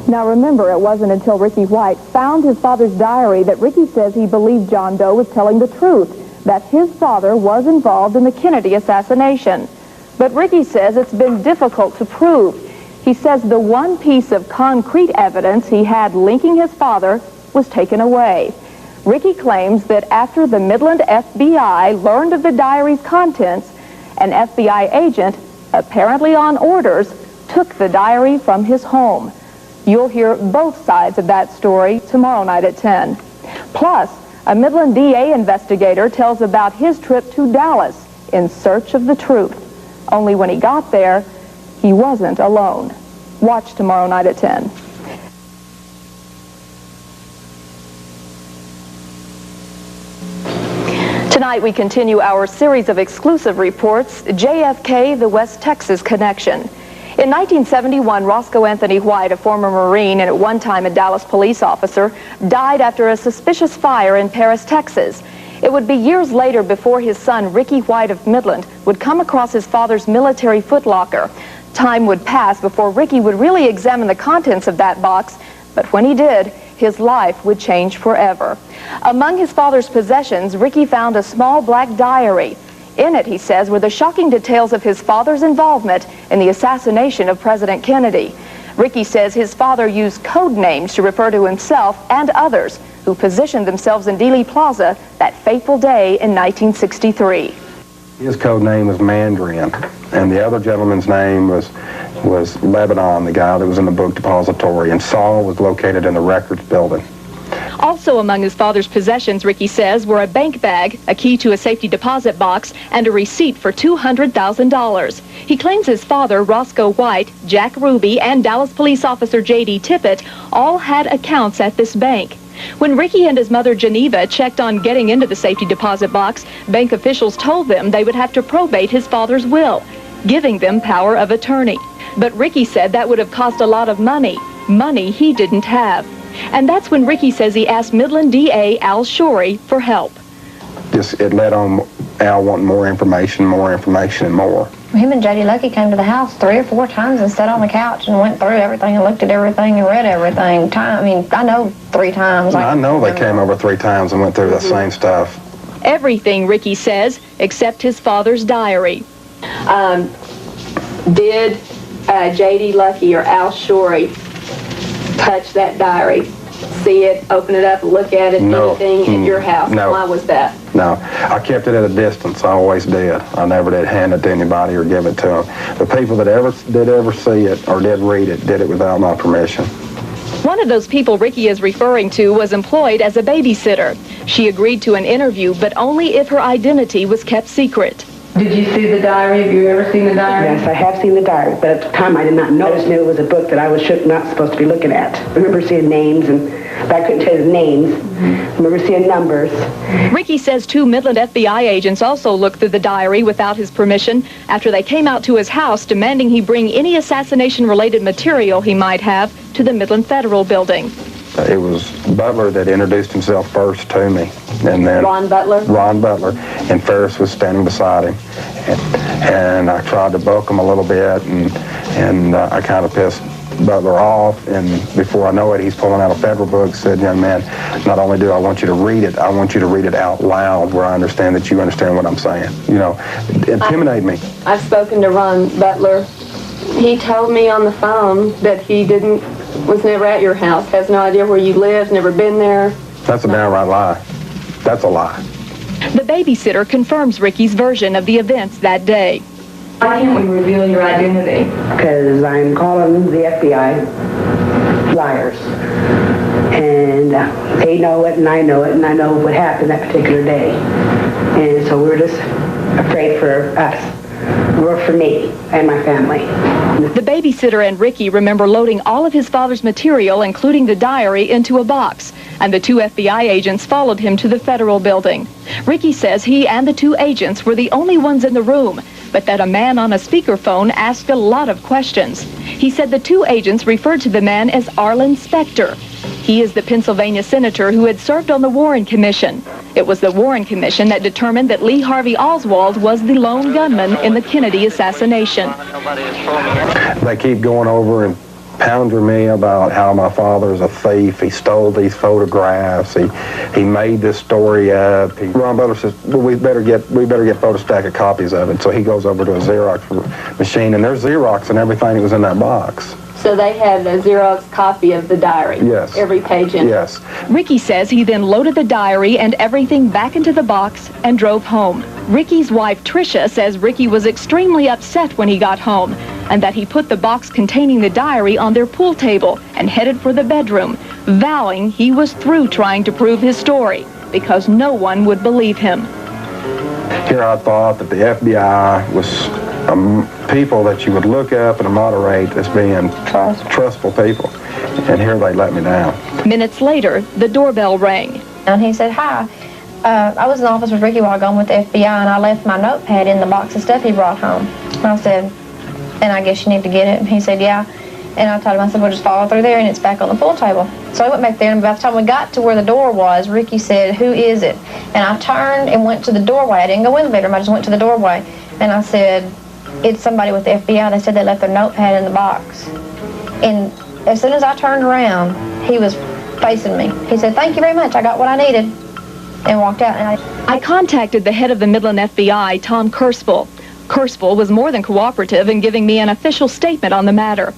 [SPEAKER 1] Now remember, it wasn't until Ricky White found his father's diary that Ricky says he believed John Doe was telling the truth, that his father was involved in the Kennedy assassination. But Ricky says it's been difficult to prove. He says the one piece of concrete evidence he had linking his father was taken away. Ricky claims that after the Midland FBI learned of the diary's contents, an FBI agent, apparently on orders, took the diary from his home. You'll hear both sides of that story tomorrow night at 10. Plus, a Midland DA investigator tells about his trip to Dallas in search of the truth. Only when he got there, he wasn't alone. Watch tomorrow night at 10. Tonight we continue our series of exclusive reports, JFK, the West Texas Connection. In 1971, Roscoe Anthony White, a former Marine and at one time a Dallas police officer, died after a suspicious fire in Paris, Texas. It would be years later before his son, Ricky White of Midland, would come across his father's military footlocker. Time would pass before Ricky would really examine the contents of that box, but when he did, his life would change forever. Among his father's possessions, Ricky found a small black diary. In it, he says, were the shocking details of his father's involvement in the assassination of President Kennedy. Ricky says his father used code names to refer to himself and others who positioned themselves in Dealey Plaza that fateful day in 1963.
[SPEAKER 3] His code name was Mandarin, and the other gentleman's name was Lebanon, the guy that was in the book depository, and Saul was located in the records building.
[SPEAKER 2] Also among his father's possessions, Ricky says, were a bank bag, a key to a safety deposit box, and a receipt for $200,000. He claims his father, Roscoe White, Jack Ruby, and Dallas police officer J.D. Tippett all had accounts at this bank. When Ricky and his mother, Geneva, checked on getting into the safety deposit box, bank officials told them they would have to probate his father's will, giving them power of attorney. But Ricky said that would have cost a lot of money he didn't have. And that's when Ricky says he asked Midland DA Al Shorey for help.
[SPEAKER 3] It led on Al wanting more information, and more.
[SPEAKER 5] Him and J.D. Lucky came to the house 3 or 4 times and sat on the couch and went through everything and looked at everything and read everything. I know 3 times.
[SPEAKER 3] I know they came over 3 times and went through the same stuff.
[SPEAKER 2] Everything, Ricky says, except his father's diary.
[SPEAKER 7] Did J.D. Lucky or Al Shorey touch that diary? See it, open it up, look at it, anything at your house?
[SPEAKER 3] No.
[SPEAKER 7] Why was that?
[SPEAKER 3] No, I kept it at a distance. I always did. I never did hand it to anybody or give it to them. The people that did ever see it or did read it did it without my permission.
[SPEAKER 2] One of those people Ricky is referring to was employed as a babysitter. She agreed to an interview, but only if her identity was kept secret.
[SPEAKER 7] Did you see the diary? Have you ever seen the diary?
[SPEAKER 8] Yes, I have seen the diary, but at the time I did not know. I just knew it was a book that I was not supposed to be looking at. I remember seeing names, but I couldn't tell you the names. I remember seeing numbers.
[SPEAKER 2] Ricky says 2 Midland FBI agents also looked through the diary without his permission after they came out to his house demanding he bring any assassination-related material he might have to the Midland Federal Building.
[SPEAKER 3] It was Butler that introduced himself first to me. And then
[SPEAKER 7] Ron Butler?
[SPEAKER 3] Ron Butler. And Ferris was standing beside him. And I tried to buck him a little bit, and I kind of pissed Butler off. And before I know it, he's pulling out a federal book, said, "Young man, not only do I want you to read it, I want you to read it out loud where I understand that you understand what I'm saying." You know, intimidate me.
[SPEAKER 7] I've spoken to Ron Butler. He told me on the phone that he was never at your house, has no idea where you lived, never been there.
[SPEAKER 3] That's a downright lie. That's a lie.
[SPEAKER 2] The babysitter confirms Ricky's version of the events that day.
[SPEAKER 7] Why can't we reveal your identity?
[SPEAKER 8] Because I'm calling the FBI liars. And they know it, and I know it, and I know what happened that particular day. And so we're just afraid for us. Or for me and my family.
[SPEAKER 2] The babysitter and Ricky remember loading all of his father's material, including the diary, into a box, and the 2 FBI agents followed him to the federal building. Ricky says he and the 2 agents were the only ones in the room, but that a man on a speakerphone asked a lot of questions. He said the 2 agents referred to the man as Arlen Specter. He is the Pennsylvania senator who had served on the Warren Commission. It was the Warren Commission that determined that Lee Harvey Oswald was the lone gunman in the Kennedy assassination.
[SPEAKER 3] They keep going over and pounding me about how my father is a thief. He stole these photographs. He made this story up. Ron Butler says, well, we better get photostatic copies of it. So he goes over to a Xerox machine, and there's Xerox and everything that was in that box.
[SPEAKER 7] So they had a Xerox copy of the diary?
[SPEAKER 3] Yes.
[SPEAKER 7] Every page in it?
[SPEAKER 3] Yes.
[SPEAKER 2] Ricky says he then loaded the diary and everything back into the box and drove home. Ricky's wife, Tricia, says Ricky was extremely upset when he got home and that he put the box containing the diary on their pool table and headed for the bedroom, vowing he was through trying to prove his story because no one would believe him.
[SPEAKER 3] Here I thought that the FBI was people that you would look up and moderate as being trustful people. And here they let me down.
[SPEAKER 2] Minutes later, the doorbell rang.
[SPEAKER 5] And he said, "Hi, I was in the office with Ricky while gone with the FBI, and I left my notepad in the box of stuff he brought home." And I said, "And I guess you need to get it?" And he said, "Yeah." And I told him, I said, "Well, just follow through there, and it's back on the pool table." So I went back there, and by the time we got to where the door was, Ricky said, "Who is it?" And I turned and went to the doorway. I didn't go in the bedroom. I just went to the doorway. And I said, "It's somebody with the FBI. They said they left their notepad in the box." And as soon as I turned around, he was facing me. He said, "Thank you very much. I got what I needed," and walked out. And
[SPEAKER 2] I contacted the head of the Midland FBI, Tom Kurspel. Kurspel was more than cooperative in giving me an official statement on the matter.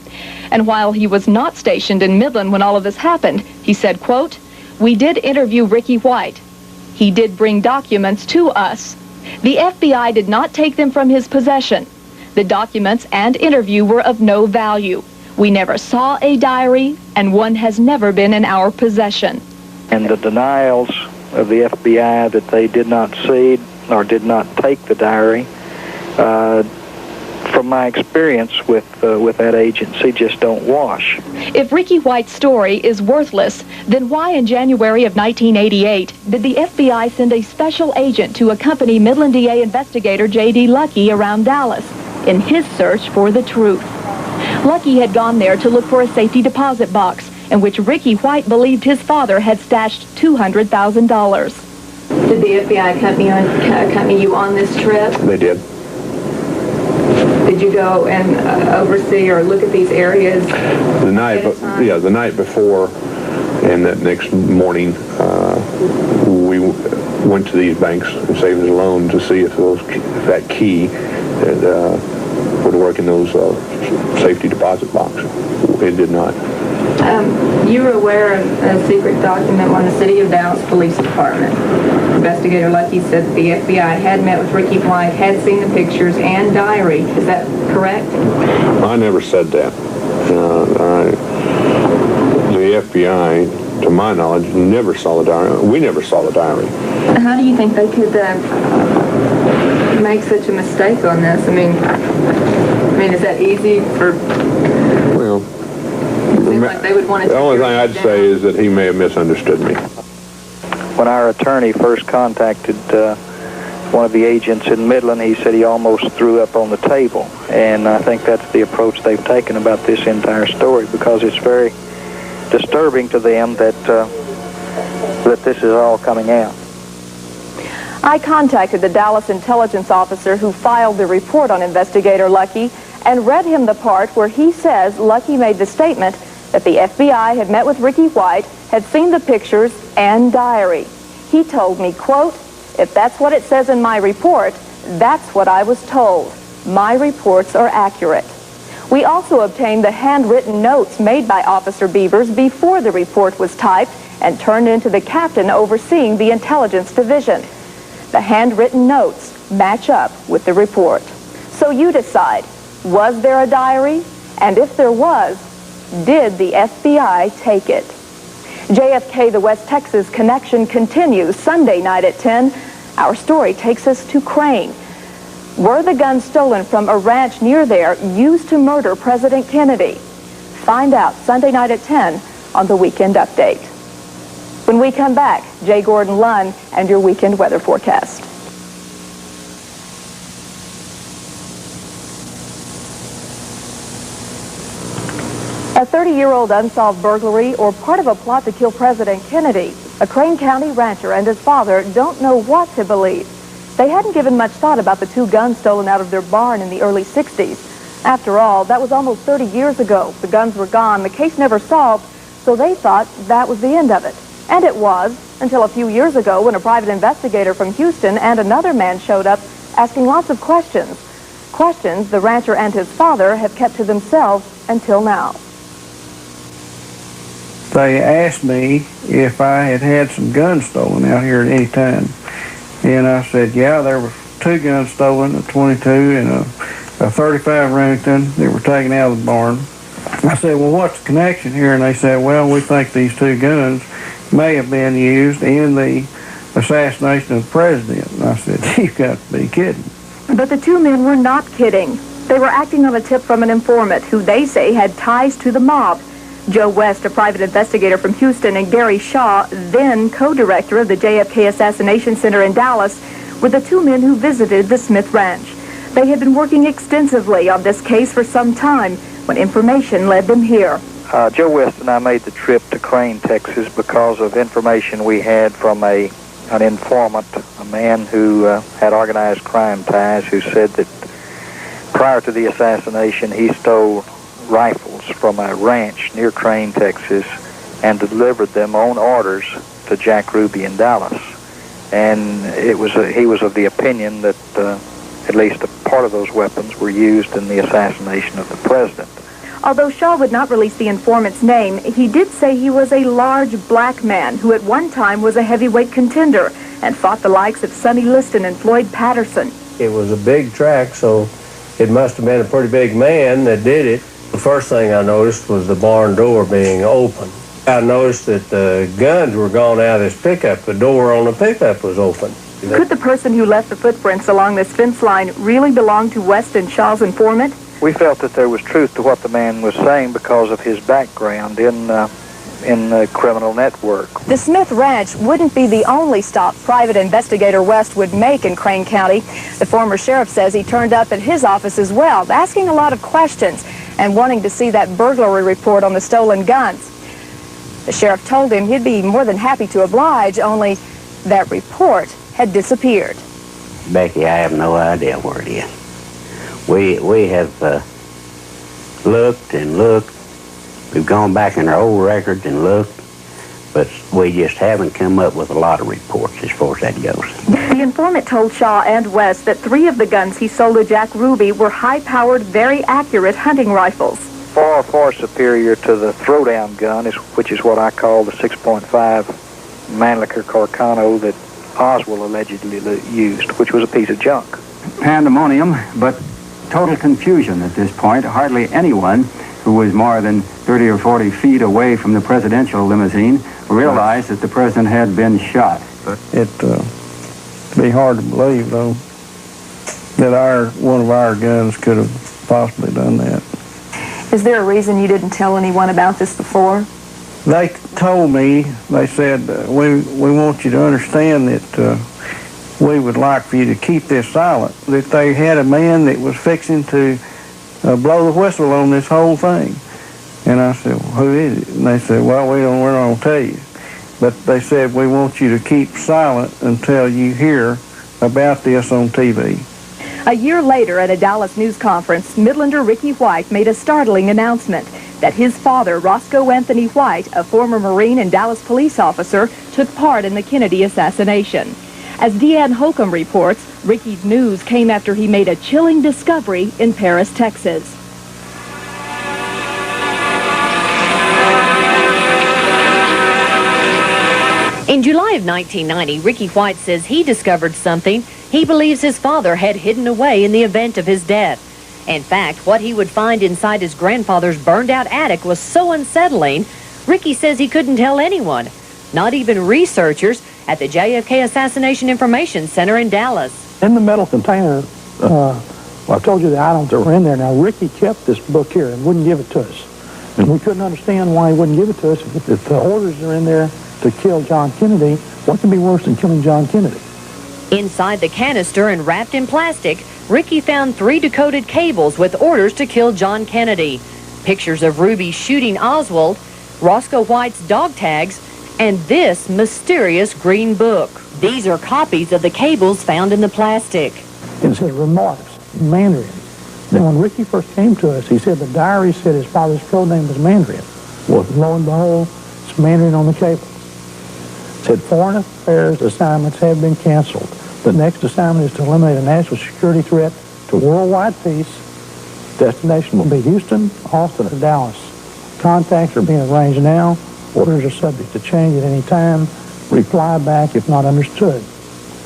[SPEAKER 2] And while he was not stationed in Midland when all of this happened, he said, quote, "We did interview Ricky White. He did bring documents to us. The FBI did not take them from his possession. The documents and interview were of no value. We never saw a diary, and one has never been in our possession."
[SPEAKER 10] And the denials of the FBI that they did not see or did not take the diary, from my experience with that agency, just don't wash.
[SPEAKER 2] If Ricky White's story is worthless, then why in January of 1988 did the FBI send a special agent to accompany Midland DA investigator J.D. Lucky around Dallas in his search for the truth? Lucky had gone there to look for a safety deposit box in which Ricky White believed his father had stashed $200,000.
[SPEAKER 7] Did the FBI accompany you on this trip?
[SPEAKER 9] They did.
[SPEAKER 7] Did you go and oversee or look at these areas?
[SPEAKER 9] The night before, and that next morning, we went to these banks and savings and loans to see if that key would work in those safety deposit boxes. It did not.
[SPEAKER 7] You were aware of a secret document on the City of Dallas Police Department. Investigator Lucky said that the FBI had met with Ricky White, had seen the pictures and diary. Is that correct?
[SPEAKER 9] I never said that. The FBI, to my knowledge, never saw the diary. We never saw the diary.
[SPEAKER 7] How do you think they could make such a mistake on this? I mean, is that easy for...
[SPEAKER 9] Well,
[SPEAKER 7] it seems like they would want to...
[SPEAKER 9] The only thing I'd say is that he may have misunderstood me.
[SPEAKER 10] When our attorney first contacted one of the agents in Midland, he said he almost threw up on the table. And I think that's the approach they've taken about this entire story, because it's very disturbing to them that this is all coming out.
[SPEAKER 1] I contacted the Dallas intelligence officer who filed the report on investigator Lucky and read him the part where he says Lucky made the statement that the FBI had met with Ricky White, had seen the pictures and diary. He told me, quote, "If that's what it says in my report, that's what I was told. My reports are accurate." We also obtained the handwritten notes made by Officer Beavers before the report was typed and turned into the captain overseeing the intelligence division. The handwritten notes match up with the report. So you decide, was there a diary? And if there was, did the FBI take it? JFK, the West Texas Connection continues Sunday night at 10. Our story takes us to Crane. Were the guns stolen from a ranch near there used to murder President Kennedy? Find out Sunday night at 10 on the Weekend Update. When we come back, Jay Gordon Lunn and your weekend weather forecast. A 30-year-old unsolved burglary or part of a plot to kill President Kennedy. A Crane County rancher and his father don't know what to believe. They hadn't given much thought about the two guns stolen out of their barn in the early 60s. After all, that was almost 30 years ago. The guns were gone, the case never solved, so they thought that was the end of it. And it was, until a few years ago when a private investigator from Houston and another man showed up asking lots of questions. Questions the rancher and his father have kept to themselves until now.
[SPEAKER 11] They asked me if I had had some guns stolen out here at any time. And I said, yeah, there were two guns stolen, a 22 and a 35 Remington that were taken out of the barn. I said, well, what's the connection here? And they said, well, we think these two guns may have been used in the assassination of the president. And I said, you've got to be kidding.
[SPEAKER 1] But the two men were not kidding. They were acting on a tip from an informant who they say had ties to the mob. Joe West, a private investigator from Houston, and Gary Shaw, then co-director of the JFK Assassination Center in Dallas, were the two men who visited the Smith Ranch. They had been working extensively on this case for some time when information led them here.
[SPEAKER 10] Joe West and I made the trip to Crane, Texas, because of information we had from an informant, a man who had organized crime ties, who said that prior to the assassination he stole rifles from a ranch near Crane, Texas, and delivered them on orders to Jack Ruby in Dallas. And he was of the opinion that at least a part of those weapons were used in the assassination of the president.
[SPEAKER 1] Although Shaw would not release the informant's name, he did say he was a large black man who at one time was a heavyweight contender and fought the likes of Sonny Liston and Floyd Patterson.
[SPEAKER 23] It was a big track, so it must have been a pretty big man that did it. The first thing I noticed was the barn door being open. I noticed that the guns were gone out of this pickup. The door on the pickup was open.
[SPEAKER 1] Could the person who left the footprints along this fence line really belong to West and Shaw's informant?
[SPEAKER 4] We felt that there was truth to what the man was saying because of his background in the criminal network.
[SPEAKER 1] The Smith Ranch wouldn't be the only stop private investigator West would make in Crane County. The former sheriff says he turned up at his office as well, asking a lot of questions and wanting to see that burglary report on the stolen guns. The sheriff told him he'd be more than happy to oblige, only that report had disappeared.
[SPEAKER 8] Becky, I have no idea where it is. We have looked and looked. We've gone back in our old records and looked, but we just haven't come up with a lot of reports as far as that goes.
[SPEAKER 1] The informant told Shaw and West that 3 of the guns he sold to Jack Ruby were high-powered, very accurate hunting rifles.
[SPEAKER 4] Far, far superior to the throwdown gun, which is what I call the 6.5 Mannlicher Carcano that Oswald allegedly used, which was a piece of junk.
[SPEAKER 12] Pandemonium, but total confusion at this point. Hardly anyone who was more than 30 or 40 feet away from the presidential limousine realized that the president had been shot.
[SPEAKER 11] It'd be hard to believe, though, that one of our guns could have possibly done that.
[SPEAKER 1] Is there a reason you didn't tell anyone about this before?
[SPEAKER 11] They told me, they said, we want you to understand that we would like for you to keep this silent, that they had a man that was fixing to blow the whistle on this whole thing. And I said, well, who is it? And they said, well, we're not going to tell you. But they said, we want you to keep silent until you hear about this on TV.
[SPEAKER 1] A year later at a Dallas news conference, Midlander Ricky White made a startling announcement that his father, Roscoe Anthony White, a former Marine and Dallas police officer, took part in the Kennedy assassination. As Deanne Holcomb reports, Ricky's news came after he made a chilling discovery in Paris, Texas.
[SPEAKER 16] In July of 1990, Ricky White says he discovered something he believes his father had hidden away in the event of his death. In fact, what he would find inside his grandfather's burned-out attic was so unsettling, Ricky says he couldn't tell anyone, not even researchers at the JFK Assassination Information Center in Dallas.
[SPEAKER 10] In the metal container, well, I told you the items that were in there. Now, Ricky kept this book here and wouldn't give it to us. And we couldn't understand why he wouldn't give it to us. If the orders are in there to kill John Kennedy, what can be worse than killing John Kennedy?
[SPEAKER 16] Inside the canister and wrapped in plastic, Ricky found 3 decoded cables with orders to kill John Kennedy, pictures of Ruby shooting Oswald, Roscoe White's dog tags, and this mysterious green book. These are copies of the cables found in the plastic.
[SPEAKER 10] It says remarks, Mandarin. Then when Ricky first came to us, he said the diary said his father's code name was Mandarin. Well, lo and behold, it's Mandarin on the cable. It said foreign affairs assignments have been canceled. The next assignment is to eliminate a national security threat to worldwide peace. Destination will be Houston, Austin, or Dallas. Contacts are being arranged now. Orders are subject to change at any time. Reply back if not understood.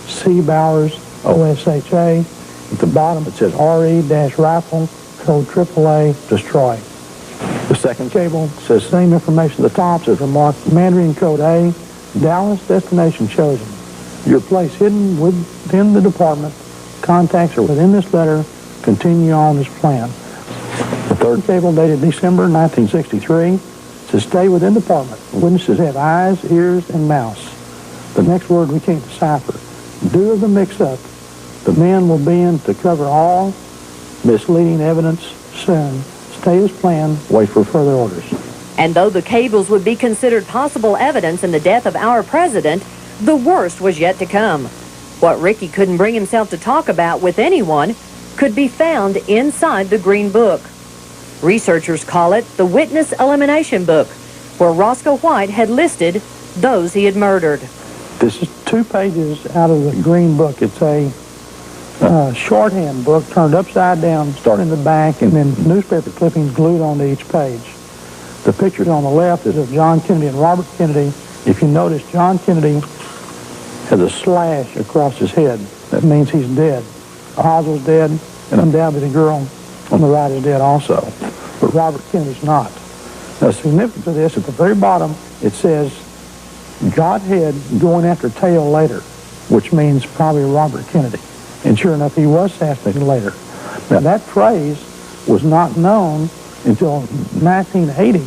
[SPEAKER 10] C. Bowers, OSHA. At the bottom it says RE-rifle, code AAA, destroy. The second cable says same information at the top, says remarked Mandarin code A, Dallas, destination chosen. Your place hidden within the department. Contacts are within this letter. Continue on as planned. The third cable dated December 1963 says stay within the department. Witnesses have eyes, ears, and mouths. The next word we can't decipher. Due to the mix-up, the men will be in to cover all misleading evidence soon. Stay as planned. Wait for further orders.
[SPEAKER 16] And though the cables would be considered possible evidence in the death of our president, the worst was yet to come. What Ricky couldn't bring himself to talk about with anyone could be found inside the Green Book. Researchers call it the Witness Elimination Book, where Roscoe White had listed those he had murdered.
[SPEAKER 10] This is 2 pages out of the Green Book. It's a shorthand book turned upside down, starting in the back, and then newspaper clippings glued onto each page. The picture on the left is of John Kennedy and Robert Kennedy. If you notice, John Kennedy has a slash across his head. That means he's dead. Oswald's dead, and undoubtedly the girl on the right is dead also. But Robert Kennedy's not. The significance of this, at the very bottom, it says, Godhead going after tail later, which means probably Robert Kennedy. And sure enough, he was assassinated later. Now, that phrase was not known until 1980.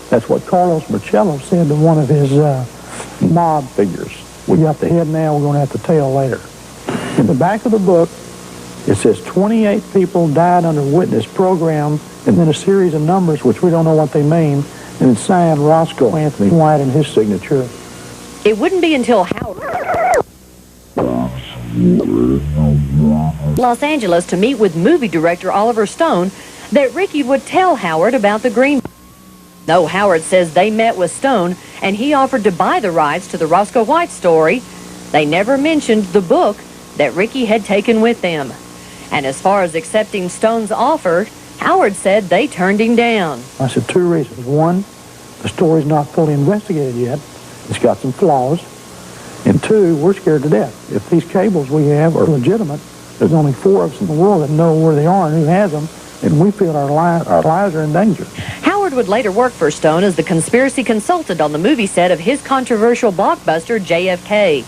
[SPEAKER 10] That's what Carlos Marcello said to one of his mob figures. We got the head now, we're going to have the tail later. In the back of the book, it says 28 people died under witness program, and then a series of numbers which we don't know what they mean, and it's signed Roscoe Anthony White and his signature.
[SPEAKER 16] It wouldn't be until Howard Los Angeles to meet with movie director Oliver Stone that Ricky would tell Howard about the Green Book. Though Howard says they met with Stone and he offered to buy the rights to the Roscoe White story, they never mentioned the book that Ricky had taken with them. And as far as accepting Stone's offer, Howard said they turned him down.
[SPEAKER 10] I said 2 reasons. One, the story's not fully investigated yet. It's got some flaws. And 2, we're scared to death. If these cables we have are legitimate, there's only 4 of us in the world that know where they are and who has them, and we feel our lives are in danger.
[SPEAKER 16] Howard would later work for Stone as the conspiracy consultant on the movie set of his controversial blockbuster, JFK.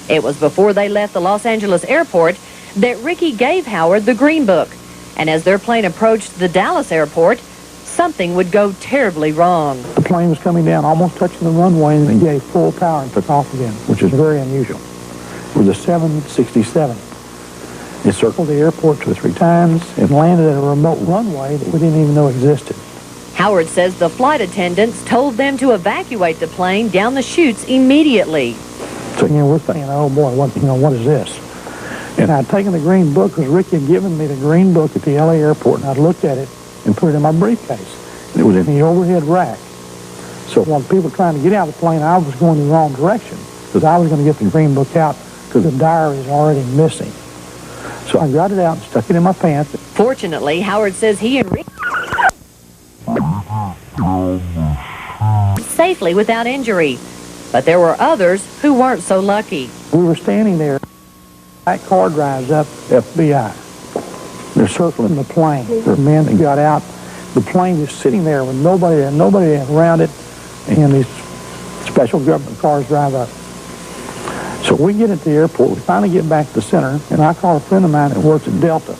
[SPEAKER 16] It was before they left the Los Angeles airport that Ricky gave Howard the Green Book. And as their plane approached the Dallas airport, something would go terribly wrong.
[SPEAKER 10] The plane was coming down, almost touching the runway, and it gave full power and took off again, which is very unusual. It was a 767. It circled the airport 2 or 3 times and landed at a remote runway that we didn't even know existed.
[SPEAKER 16] Howard says the flight attendants told them to evacuate the plane down the chutes immediately.
[SPEAKER 10] So, we're thinking, oh boy, what is this? And I'd taken the Green Book because Ricky had given me the Green Book at the LA airport, and I'd looked at it and put it in my briefcase. And it was in the overhead rack. So when people were trying to get out of the plane, I was going the wrong direction because I was going to get the Green Book out because the diary is already missing. So I got it out and stuck it in my pants.
[SPEAKER 16] Fortunately, Howard says he and Ricky safely without injury. But there were others who weren't so lucky.
[SPEAKER 10] We were standing there. That car drives up, FBI. They're circling the plane. There are men that got out. The plane is sitting there with nobody around it, and these special government cars drive up. So we get at the airport. We finally get back to the center, and I call a friend of mine that works at Delta.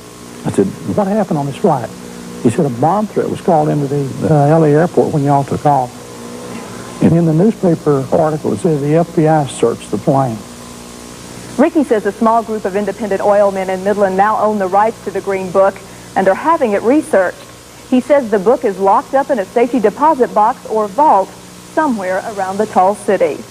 [SPEAKER 10] I said, what happened on this flight? He said, a bomb threat was called into the LA airport when y'all took off. And in the newspaper article, it says the FBI searched the plane.
[SPEAKER 1] Ricky says a small group of independent oil men in Midland now own the rights to the Green Book and are having it researched. He says the book is locked up in a safety deposit box or vault somewhere around the tall city.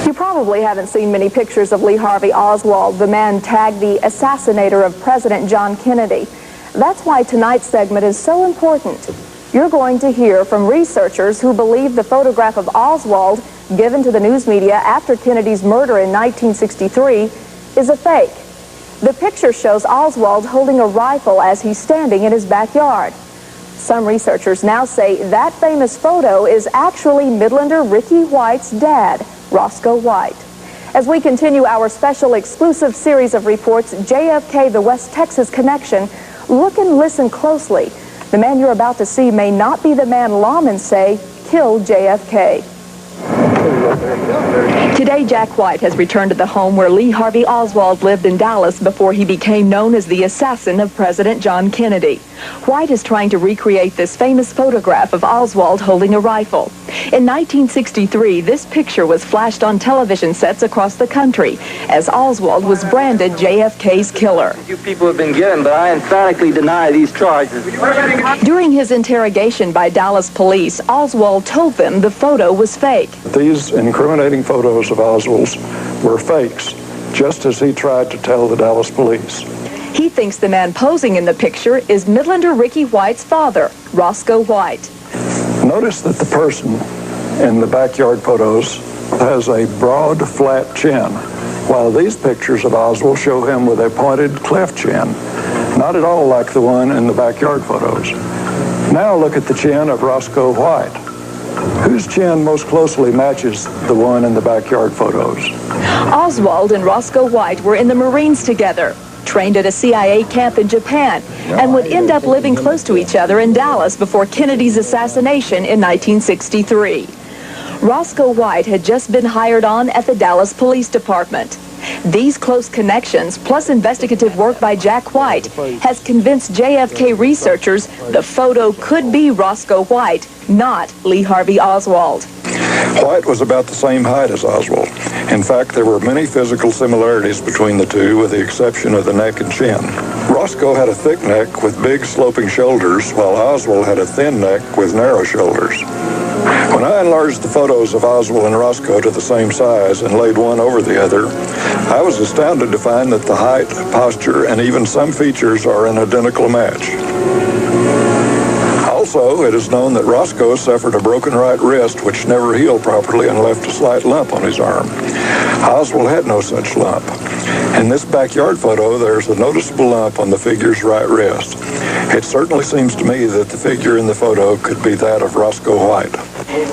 [SPEAKER 1] You probably haven't seen many pictures of Lee Harvey Oswald, the man tagged the assassinator of President John Kennedy. That's why tonight's segment is so important. You're going to hear from researchers who believe the photograph of Oswald given to the news media after Kennedy's murder in 1963 is a fake. The picture shows Oswald holding a rifle as he's standing in his backyard. Some researchers now say that famous photo is actually Midlander Ricky White's dad, Roscoe White. As we continue our special exclusive series of reports, JFK, the West Texas Connection, look and listen closely. The man you're about to see may not be the man lawmen say killed JFK. Today, Jack White has returned to the home where Lee Harvey Oswald lived in Dallas before he became known as the assassin of President John Kennedy. White is trying to recreate this famous photograph of Oswald holding a rifle. In 1963, this picture was flashed on television sets across the country as Oswald was branded JFK's killer.
[SPEAKER 13] You people have been given, but I emphatically deny these charges.
[SPEAKER 1] During his interrogation by Dallas police, Oswald told them the photo was fake.
[SPEAKER 15] These incriminating photos of Oswald's were fakes, just as he tried to tell the Dallas police.
[SPEAKER 1] He thinks the man posing in the picture is Midlander Ricky White's father, Roscoe White.
[SPEAKER 15] Notice that the person in the backyard photos has a broad, flat chin, while these pictures of Oswald show him with a pointed, cleft chin, not at all like the one in the backyard photos. Now look at the chin of Roscoe White. Whose chin most closely matches the one in the backyard photos?
[SPEAKER 2] Oswald and Roscoe White were in the Marines together, trained at a CIA camp in Japan, and would end up living close to each other in Dallas before Kennedy's assassination in 1963. Roscoe White had just been hired on at the Dallas Police Department. These close connections, plus investigative work by Jack White, has convinced JFK researchers the photo could be Roscoe White, not Lee Harvey Oswald.
[SPEAKER 15] White was about the same height as Oswald. In fact, there were many physical similarities between the two, with the exception of the neck and chin. Roscoe had a thick neck with big sloping shoulders, while Oswald had a thin neck with narrow shoulders. When I enlarged the photos of Oswald and Roscoe to the same size and laid one over the other, I was astounded to find that the height, posture, and even some features are an identical match. Also, it is known that Roscoe suffered a broken right wrist which never healed properly and left a slight lump on his arm. Oswald had no such lump. In this backyard photo, there's a noticeable lump on the figure's right wrist. It certainly seems to me that the figure in the photo could be that of Roscoe White.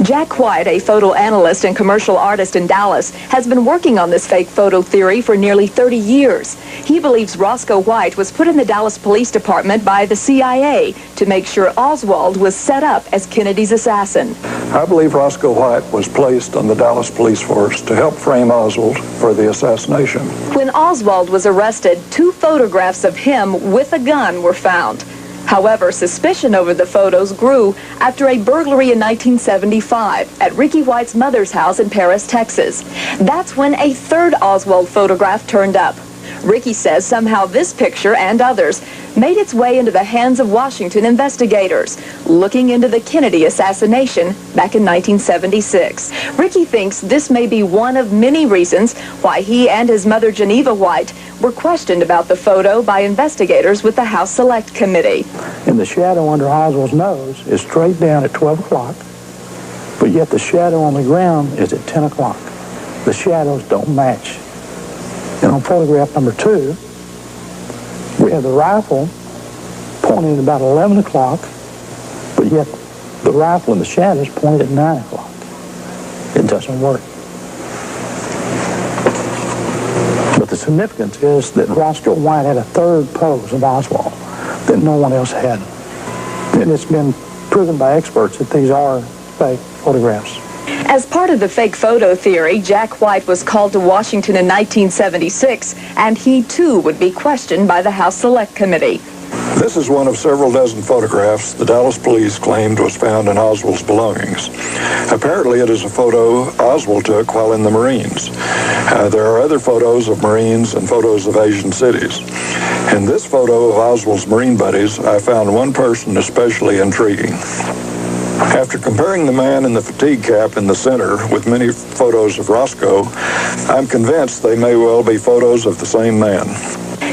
[SPEAKER 2] Jack White, a photo analyst and commercial artist in Dallas, has been working on this fake photo theory for nearly 30 years. He believes Roscoe White was put in the Dallas Police Department by the CIA to make sure Oswald was set up as Kennedy's assassin.
[SPEAKER 15] I believe Roscoe White was placed on the Dallas police force to help frame Oswald for the assassination.
[SPEAKER 2] When Oswald was arrested, 2 photographs of him with a gun were found. However, suspicion over the photos grew after a burglary in 1975 at Ricky White's mother's house in Paris, Texas. That's when a 3rd Oswald photograph turned up. Ricky says somehow this picture and others made its way into the hands of Washington investigators looking into the Kennedy assassination back in 1976. Ricky thinks this may be one of many reasons why he and his mother Geneva White were questioned about the photo by investigators with the House Select Committee.
[SPEAKER 10] And the shadow under Oswald's nose is straight down at 12 o'clock, but yet the shadow on the ground is at 10 o'clock. The shadows don't match. And on photograph number 2, we have the rifle pointing at about 11 o'clock, but yet the rifle and the shadows pointed at 9 o'clock. It doesn't work. But the significance is that Roscoe White had a 3rd pose of Oswald that no one else had. And it's been proven by experts that these are fake photographs.
[SPEAKER 2] As part of the fake photo theory, Jack White was called to Washington in 1976, and he too would be questioned by the House Select Committee.
[SPEAKER 15] This is one of several dozen photographs the Dallas police claimed was found in Oswald's belongings. Apparently it is a photo Oswald took while in the Marines. There are other photos of Marines and photos of Asian cities. In this photo of Oswald's Marine buddies, I found one person especially intriguing. After comparing the man in the fatigue cap in the center with many photos of Roscoe, I'm convinced they may well be photos of the same man.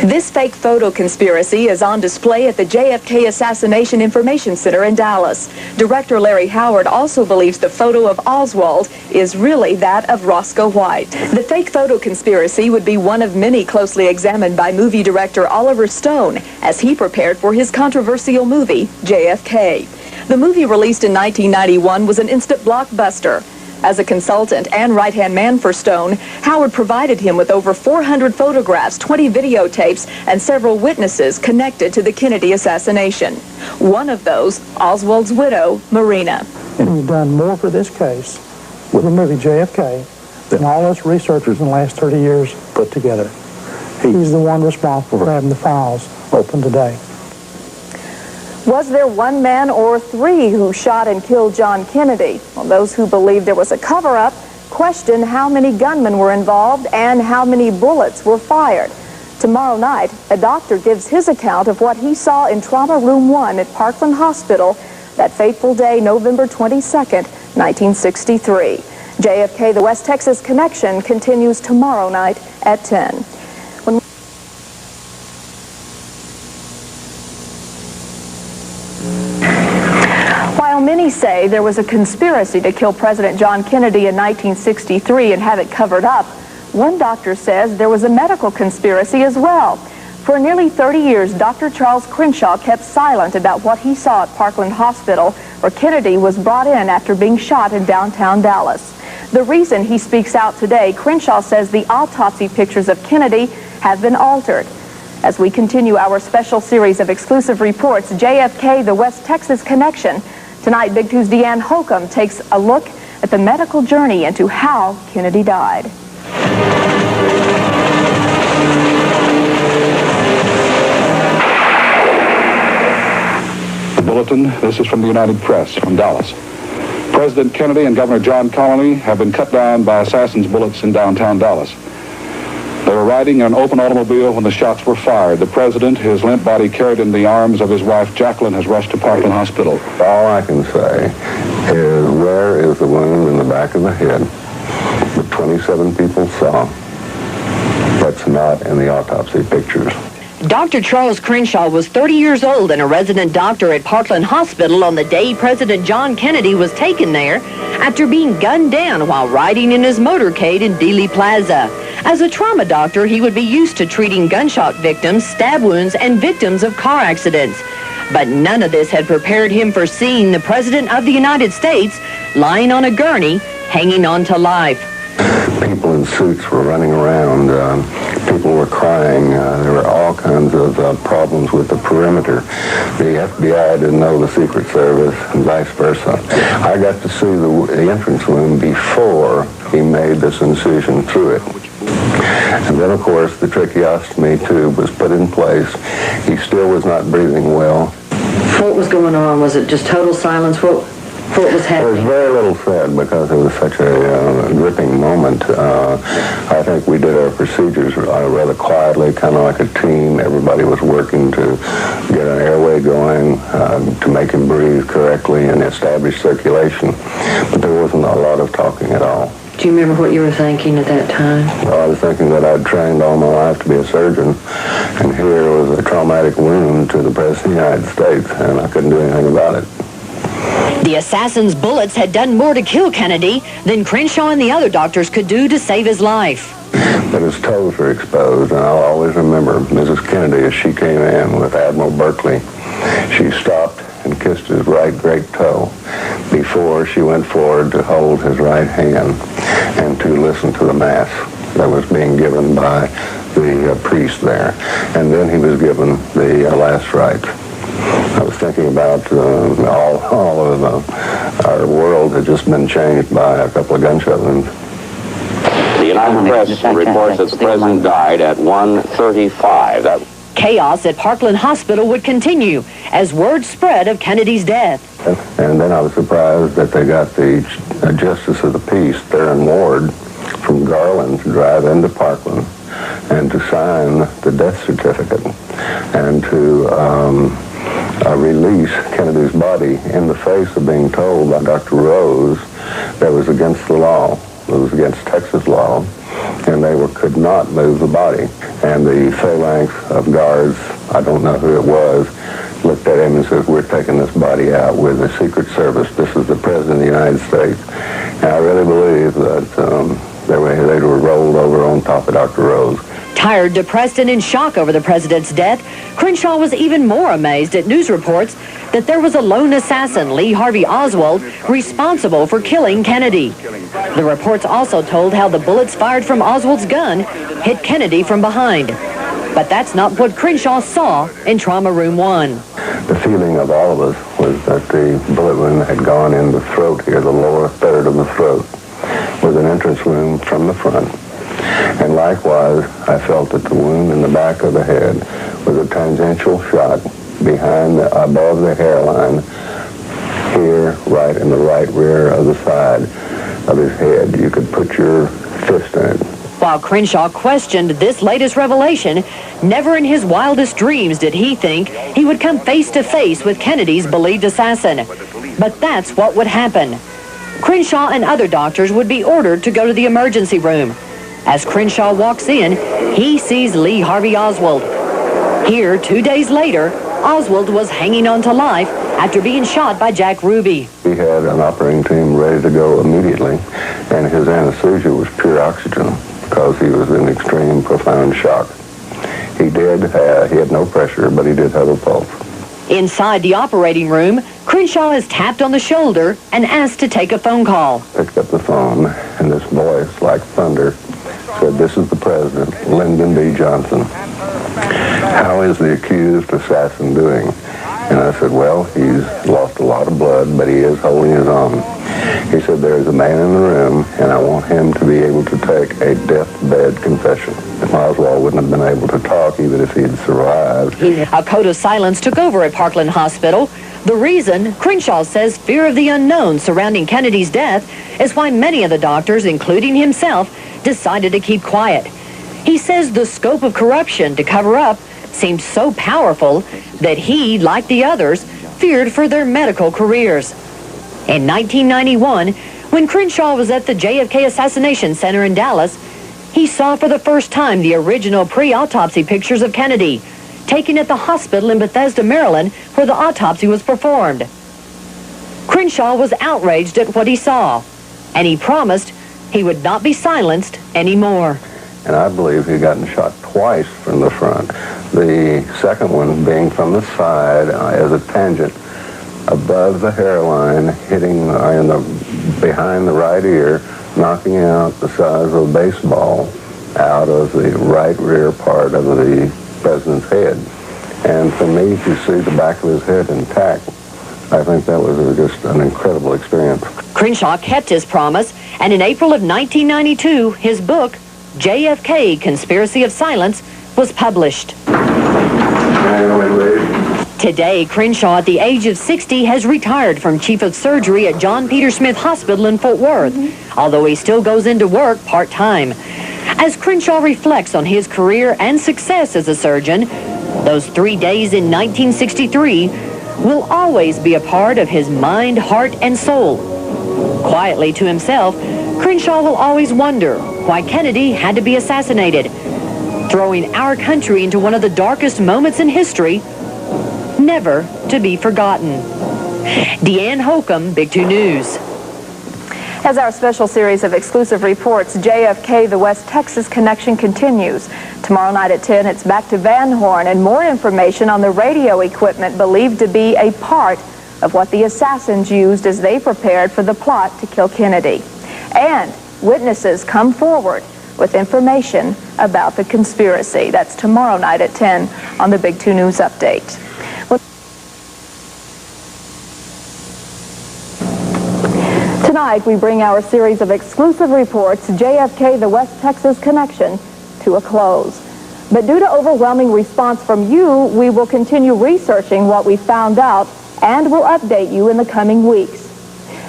[SPEAKER 2] This fake photo conspiracy is on display at the JFK Assassination Information Center in Dallas. Director Larry Howard also believes the photo of Oswald is really that of Roscoe White. The fake photo conspiracy would be one of many closely examined by movie director Oliver Stone as he prepared for his controversial movie, JFK. The movie, released in 1991, was an instant blockbuster. As a consultant and right-hand man for Stone, Howard provided him with over 400 photographs, 20 videotapes, and several witnesses connected to the Kennedy assassination. One of those, Oswald's widow, Marina.
[SPEAKER 10] And he's done more for this case with the movie JFK than all us researchers in the last 30 years put together. He's the one responsible for having the files open today.
[SPEAKER 1] Was there one man or 3 who shot and killed John Kennedy? Well, those who believe there was a cover-up question how many gunmen were involved and how many bullets were fired. Tomorrow night, a doctor gives his account of what he saw in Trauma Room 1 at Parkland Hospital that fateful day, November 22nd, 1963. JFK, the West Texas Connection, continues tomorrow night at 10. While many say there was a conspiracy to kill President John Kennedy in 1963 and have it covered up, one doctor says there was a medical conspiracy as well. For nearly 30 years, Dr. Charles Crenshaw kept silent about what he saw at Parkland Hospital, where Kennedy was brought in after being shot in downtown Dallas. The reason he speaks out today, Crenshaw says the autopsy pictures of Kennedy have been altered. As we continue our special series of exclusive reports, JFK, the West Texas Connection, tonight Big 2's Deanne Holcomb takes a look at the medical journey into how Kennedy died.
[SPEAKER 18] Bulletin. This is from the United Press from Dallas. President Kennedy and Governor John Connolly have been cut down by assassins' bullets in downtown Dallas. They were riding in an open automobile when the shots were fired. The president, his limp body carried in the arms of his wife Jacqueline, has rushed to Parkland Hospital.
[SPEAKER 19] All I can say is where is the wound in the back of the head that 27 people saw that's not in the autopsy pictures?
[SPEAKER 16] Dr. Charles Crenshaw was 30 years old and a resident doctor at Parkland Hospital on the day President John Kennedy was taken there after being gunned down while riding in his motorcade in Dealey Plaza. As a trauma doctor, he would be used to treating gunshot victims, stab wounds, and victims of car accidents. But none of this had prepared him for seeing the President of the United States lying on a gurney, hanging on to life.
[SPEAKER 19] People in suits were running around. People were crying. There were all kinds of problems with the perimeter. The FBI didn't know the Secret Service and vice versa. I got to see the entrance wound before he made this incision through it. And then, of course, the tracheostomy tube was put in place. He still was not breathing well.
[SPEAKER 21] What was going on? Was it just total silence? What was happening?
[SPEAKER 19] There was very little said because it was such a gripping moment. I think we did our procedures rather quietly, kind of like a team. Everybody was working to get an airway going, to make him breathe correctly and establish circulation. But there wasn't a lot of talking at all.
[SPEAKER 21] Do you remember what you were thinking at that time?
[SPEAKER 19] Well, I was thinking that I'd trained all my life to be a surgeon, and here was a traumatic wound to the President of the United States, and I couldn't do anything about it.
[SPEAKER 16] The assassin's bullets had done more to kill Kennedy than Crenshaw and the other doctors could do to save his life.
[SPEAKER 19] But his toes were exposed, and I'll always remember Mrs. Kennedy as she came in with Admiral Berkeley. She stopped and kissed his right great toe before she went forward to hold his right hand and to listen to the mass that was being given by the priest there. And then he was given the last rites. I was thinking about all of our world had just been changed by a couple of gunshot wounds.
[SPEAKER 20] The United Press reports that the president died at 1:35.
[SPEAKER 16] Chaos at Parkland Hospital would continue as word spread of Kennedy's death.
[SPEAKER 19] And then I was surprised that they got the Justice of the Peace, Theron Ward, from Garland to drive into Parkland and to sign the death certificate and to release Kennedy's body in the face of being told by Dr. Rose that was against the law. It was against Texas law, and they could not move the body. And the phalanx of guards, I don't know who it was, looked at him and said, "We're taking this body out with the Secret Service. This is the President of the United States." And I really believe that they were rolled over on top of Dr. Rose.
[SPEAKER 16] Tired, depressed, and in shock over the president's death, Crenshaw was even more amazed at news reports that there was a lone assassin, Lee Harvey Oswald, responsible for killing Kennedy. The reports also told how the bullets fired from Oswald's gun hit Kennedy from behind. But that's not what Crenshaw saw in Trauma Room 1.
[SPEAKER 19] The feeling of all of us was that the bullet wound had gone in the throat here, the lower third of the throat, with an entrance wound from the front. And likewise, I felt that the wound in the back of the head was a tangential shot above the hairline, here, right in the right rear of the side of his head. You could put your fist in it.
[SPEAKER 16] While Crenshaw questioned this latest revelation, never in his wildest dreams did he think he would come face to face with Kennedy's believed assassin. But that's what would happen. Crenshaw and other doctors would be ordered to go to the emergency room. As Crenshaw walks in, he sees Lee Harvey Oswald. Here, 2 days later, Oswald was hanging on to life after being shot by Jack Ruby.
[SPEAKER 19] He had an operating team ready to go immediately, and his anesthesia was pure oxygen because he was in extreme, profound shock. He had no pressure, but he did have a pulse.
[SPEAKER 16] Inside the operating room, Crenshaw is tapped on the shoulder and asked to take a phone call.
[SPEAKER 19] Picked up the phone, and this voice, like thunder, said, "This is the president, Lyndon B. Johnson. How is the accused assassin doing?" And I said, "Well, he's lost a lot of blood, but he is holding his own." He said, "There is a man in the room, and I want him to be able to take a deathbed confession." Oswald wouldn't have been able to talk even if he had survived.
[SPEAKER 16] A code of silence took over at Parkland Hospital. The reason, Crenshaw says, fear of the unknown surrounding Kennedy's death is why many of the doctors, including himself, decided to keep quiet. He says the scope of corruption to cover up seemed so powerful that he, like the others, feared for their medical careers. In 1991, when Crenshaw was at the JFK Assassination Center in Dallas, he saw for the first time the original pre-autopsy pictures of Kennedy, taken at the hospital in Bethesda, Maryland, where the autopsy was performed. Crenshaw was outraged at what he saw, and he promised he would not be silenced anymore.
[SPEAKER 19] And I believe he'd gotten shot twice from the front. The second one being from the side as a tangent above the hairline, hitting behind the right ear, knocking out the size of a baseball out of the right rear part of the president's head. And for me to see the back of his head intact, I think that was just an incredible experience.
[SPEAKER 16] Crenshaw kept his promise, and in April of 1992, his book, JFK, Conspiracy of Silence, was published. Today, Crenshaw, at the age of 60, has retired from Chief of Surgery at John Peter Smith Hospital in Fort Worth, although he still goes into work part-time. As Crenshaw reflects on his career and success as a surgeon, those 3 days in 1963 will always be a part of his mind, heart, and soul. Quietly to himself, Crenshaw will always wonder why Kennedy had to be assassinated, throwing our country into one of the darkest moments in history, never to be forgotten. Deanne Holcomb, Big 2 News.
[SPEAKER 1] As our special series of exclusive reports, JFK, the West Texas Connection, continues. Tomorrow night at 10, it's back to Van Horn and more information on the radio equipment believed to be a part of what the assassins used as they prepared for the plot to kill Kennedy. And witnesses come forward with information about the conspiracy. That's tomorrow night at 10 on the Big 2 News Update. Tonight, we bring our series of exclusive reports, JFK, the West Texas Connection, to a close. But due to overwhelming response from you, we will continue researching what we found out and will update you in the coming weeks.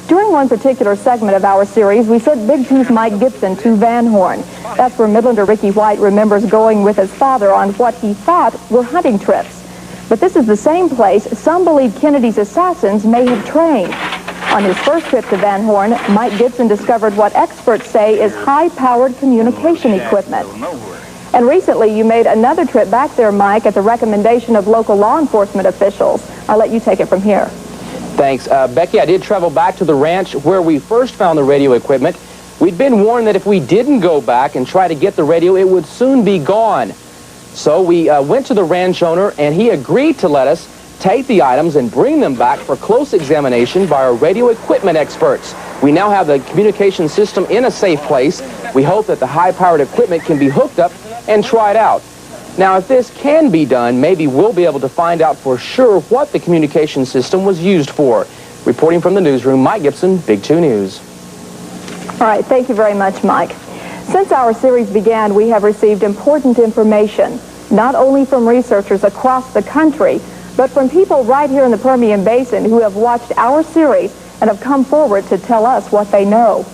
[SPEAKER 1] During one particular segment of our series, we sent Big 2's Mike Gibson to Van Horn. That's where Midlander Ricky White remembers going with his father on what he thought were hunting trips. But this is the same place some believe Kennedy's assassins may have trained. On his first trip to Van Horn, Mike Gibson discovered what experts say is high-powered communication equipment. And recently, you made another trip back there, Mike, at the recommendation of local law enforcement officials. I'll let you take it from here.
[SPEAKER 6] Thanks. Becky, I did travel back to the ranch where we first found the radio equipment. We'd been warned that if we didn't go back and try to get the radio, it would soon be gone. So we went to the ranch owner, and he agreed to let us take the items and bring them back for close examination by our radio equipment experts. We now have the communication system in a safe place. We hope that the high-powered equipment can be hooked up and tried out. Now, if this can be done, maybe we'll be able to find out for sure what the communication system was used for. Reporting from the newsroom, Mike Gibson, Big 2 News.
[SPEAKER 1] All right, thank you very much, Mike. Since our series began, we have received important information, not only from researchers across the country, but from people right here in the Permian Basin who have watched our series and have come forward to tell us what they know.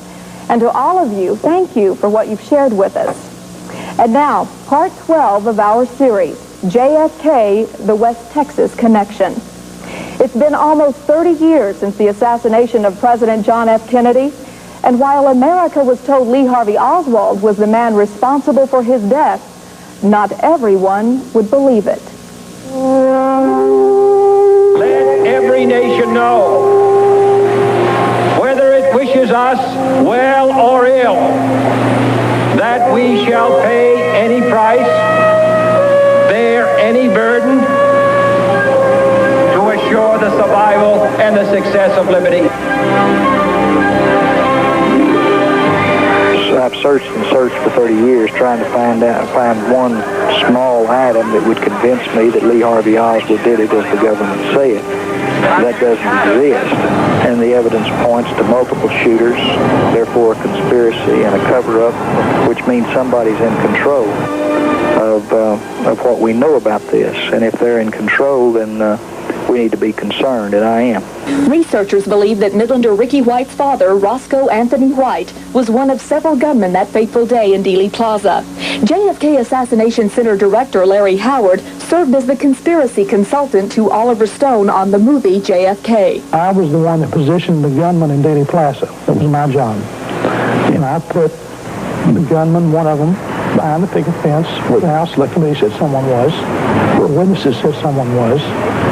[SPEAKER 1] And to all of you, thank you for what you've shared with us. And now, part 12 of our series, JFK, the West Texas Connection. It's been almost 30 years since the assassination of President John F. Kennedy, and while America was told Lee Harvey Oswald was the man responsible for his death, not everyone would believe it.
[SPEAKER 14] Let every nation know, whether it wishes us well or ill, that we shall pay any price, the success of liberty.
[SPEAKER 4] I've searched and searched for 30 years trying to find one small item that would convince me that Lee Harvey Oswald did it as the government said. That doesn't exist. And the evidence points to multiple shooters, therefore a conspiracy and a cover-up, which means somebody's in control of what we know about this. And if they're in control, then we need to be concerned, and I am.
[SPEAKER 2] Researchers believe that Midlander Ricky White's father, Roscoe Anthony White, was one of several gunmen that fateful day in Dealey Plaza. JFK Assassination Center Director Larry Howard served as the conspiracy consultant to Oliver Stone on the movie JFK.
[SPEAKER 10] I was the one that positioned the gunman in Dealey Plaza. That was my job. And I put the gunman, one of them, behind the picket fence where the house select committee said someone was, where witnesses said someone was,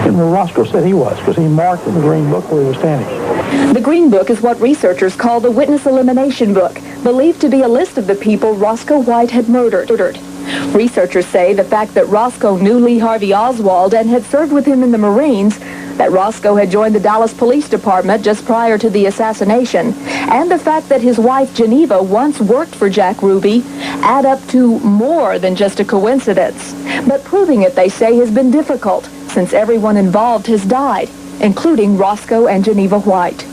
[SPEAKER 10] and where Roscoe said he was, because he marked in the green book where he was standing.
[SPEAKER 2] The Green Book is what researchers call the Witness Elimination Book, believed to be a list of the people Roscoe White had murdered. Researchers say the fact that Roscoe knew Lee Harvey Oswald and had served with him in the Marines, that Roscoe had joined the Dallas Police Department just prior to the assassination, and the fact that his wife Geneva once worked for Jack Ruby add up to more than just a coincidence. But proving it, they say, has been difficult since everyone involved has died, including Roscoe and Geneva White.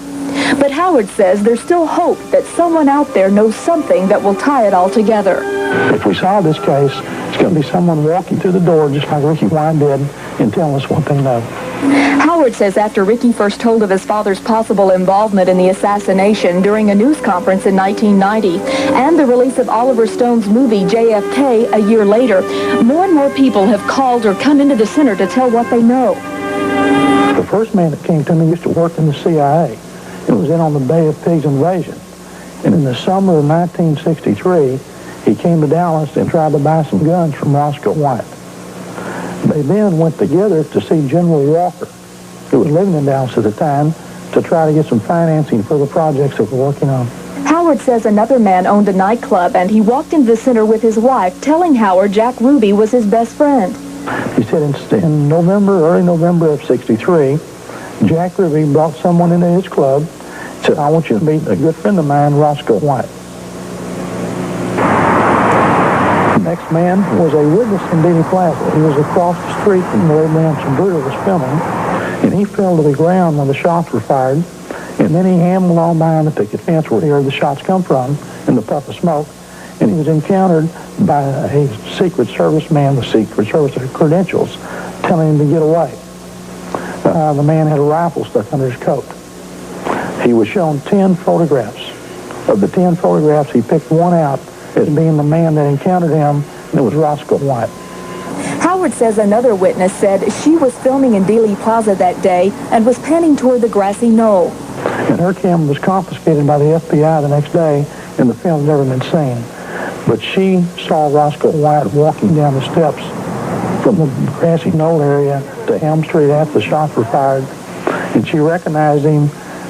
[SPEAKER 2] But Howard says there's still hope that someone out there knows something that will tie it all together.
[SPEAKER 10] If we solve this case, it's going to be someone walking through the door just like Ricky White did and telling us what they know.
[SPEAKER 2] Howard says after Ricky first told of his father's possible involvement in the assassination during a news conference in 1990 and the release of Oliver Stone's movie JFK a year later, more and more people have called or come into the center to tell what they know.
[SPEAKER 10] The first man that came to me used to work in the CIA. It was in on the Bay of Pigs invasion. And in the summer of 1963, he came to Dallas and tried to buy some guns from Roscoe White. They then went together to see General Walker, who was living in Dallas at the time, to try to get some financing for the projects that we're working on.
[SPEAKER 2] Howard says another man owned a nightclub, and he walked into the center with his wife, telling Howard Jack Ruby was his best friend.
[SPEAKER 10] He said in early November of '63, Jack Ruby brought someone into his club, said, I want you to meet a good friend of mine, Roscoe White. The next man was a witness in Dealey Plaza. He was across the street from where Abraham Sabruder was filming, and he fell to the ground when the shots were fired, and then he hambled on behind the picket fence where he heard the shots come from in the puff of smoke, and he was encountered by a Secret Service man with Secret Service credentials telling him to get away. The man had a rifle stuck under his coat. He was shown 10 photographs. Of the 10 photographs, he picked one out as being the man that encountered him, and it was Roscoe White.
[SPEAKER 2] Howard says another witness said she was filming in Dealey Plaza that day and was panning toward the grassy knoll.
[SPEAKER 10] And her camera was confiscated by the FBI the next day, and the film's never been seen. But she saw Roscoe White walking down the steps from the grassy knoll area to Elm Street after the shots were fired, and she recognized him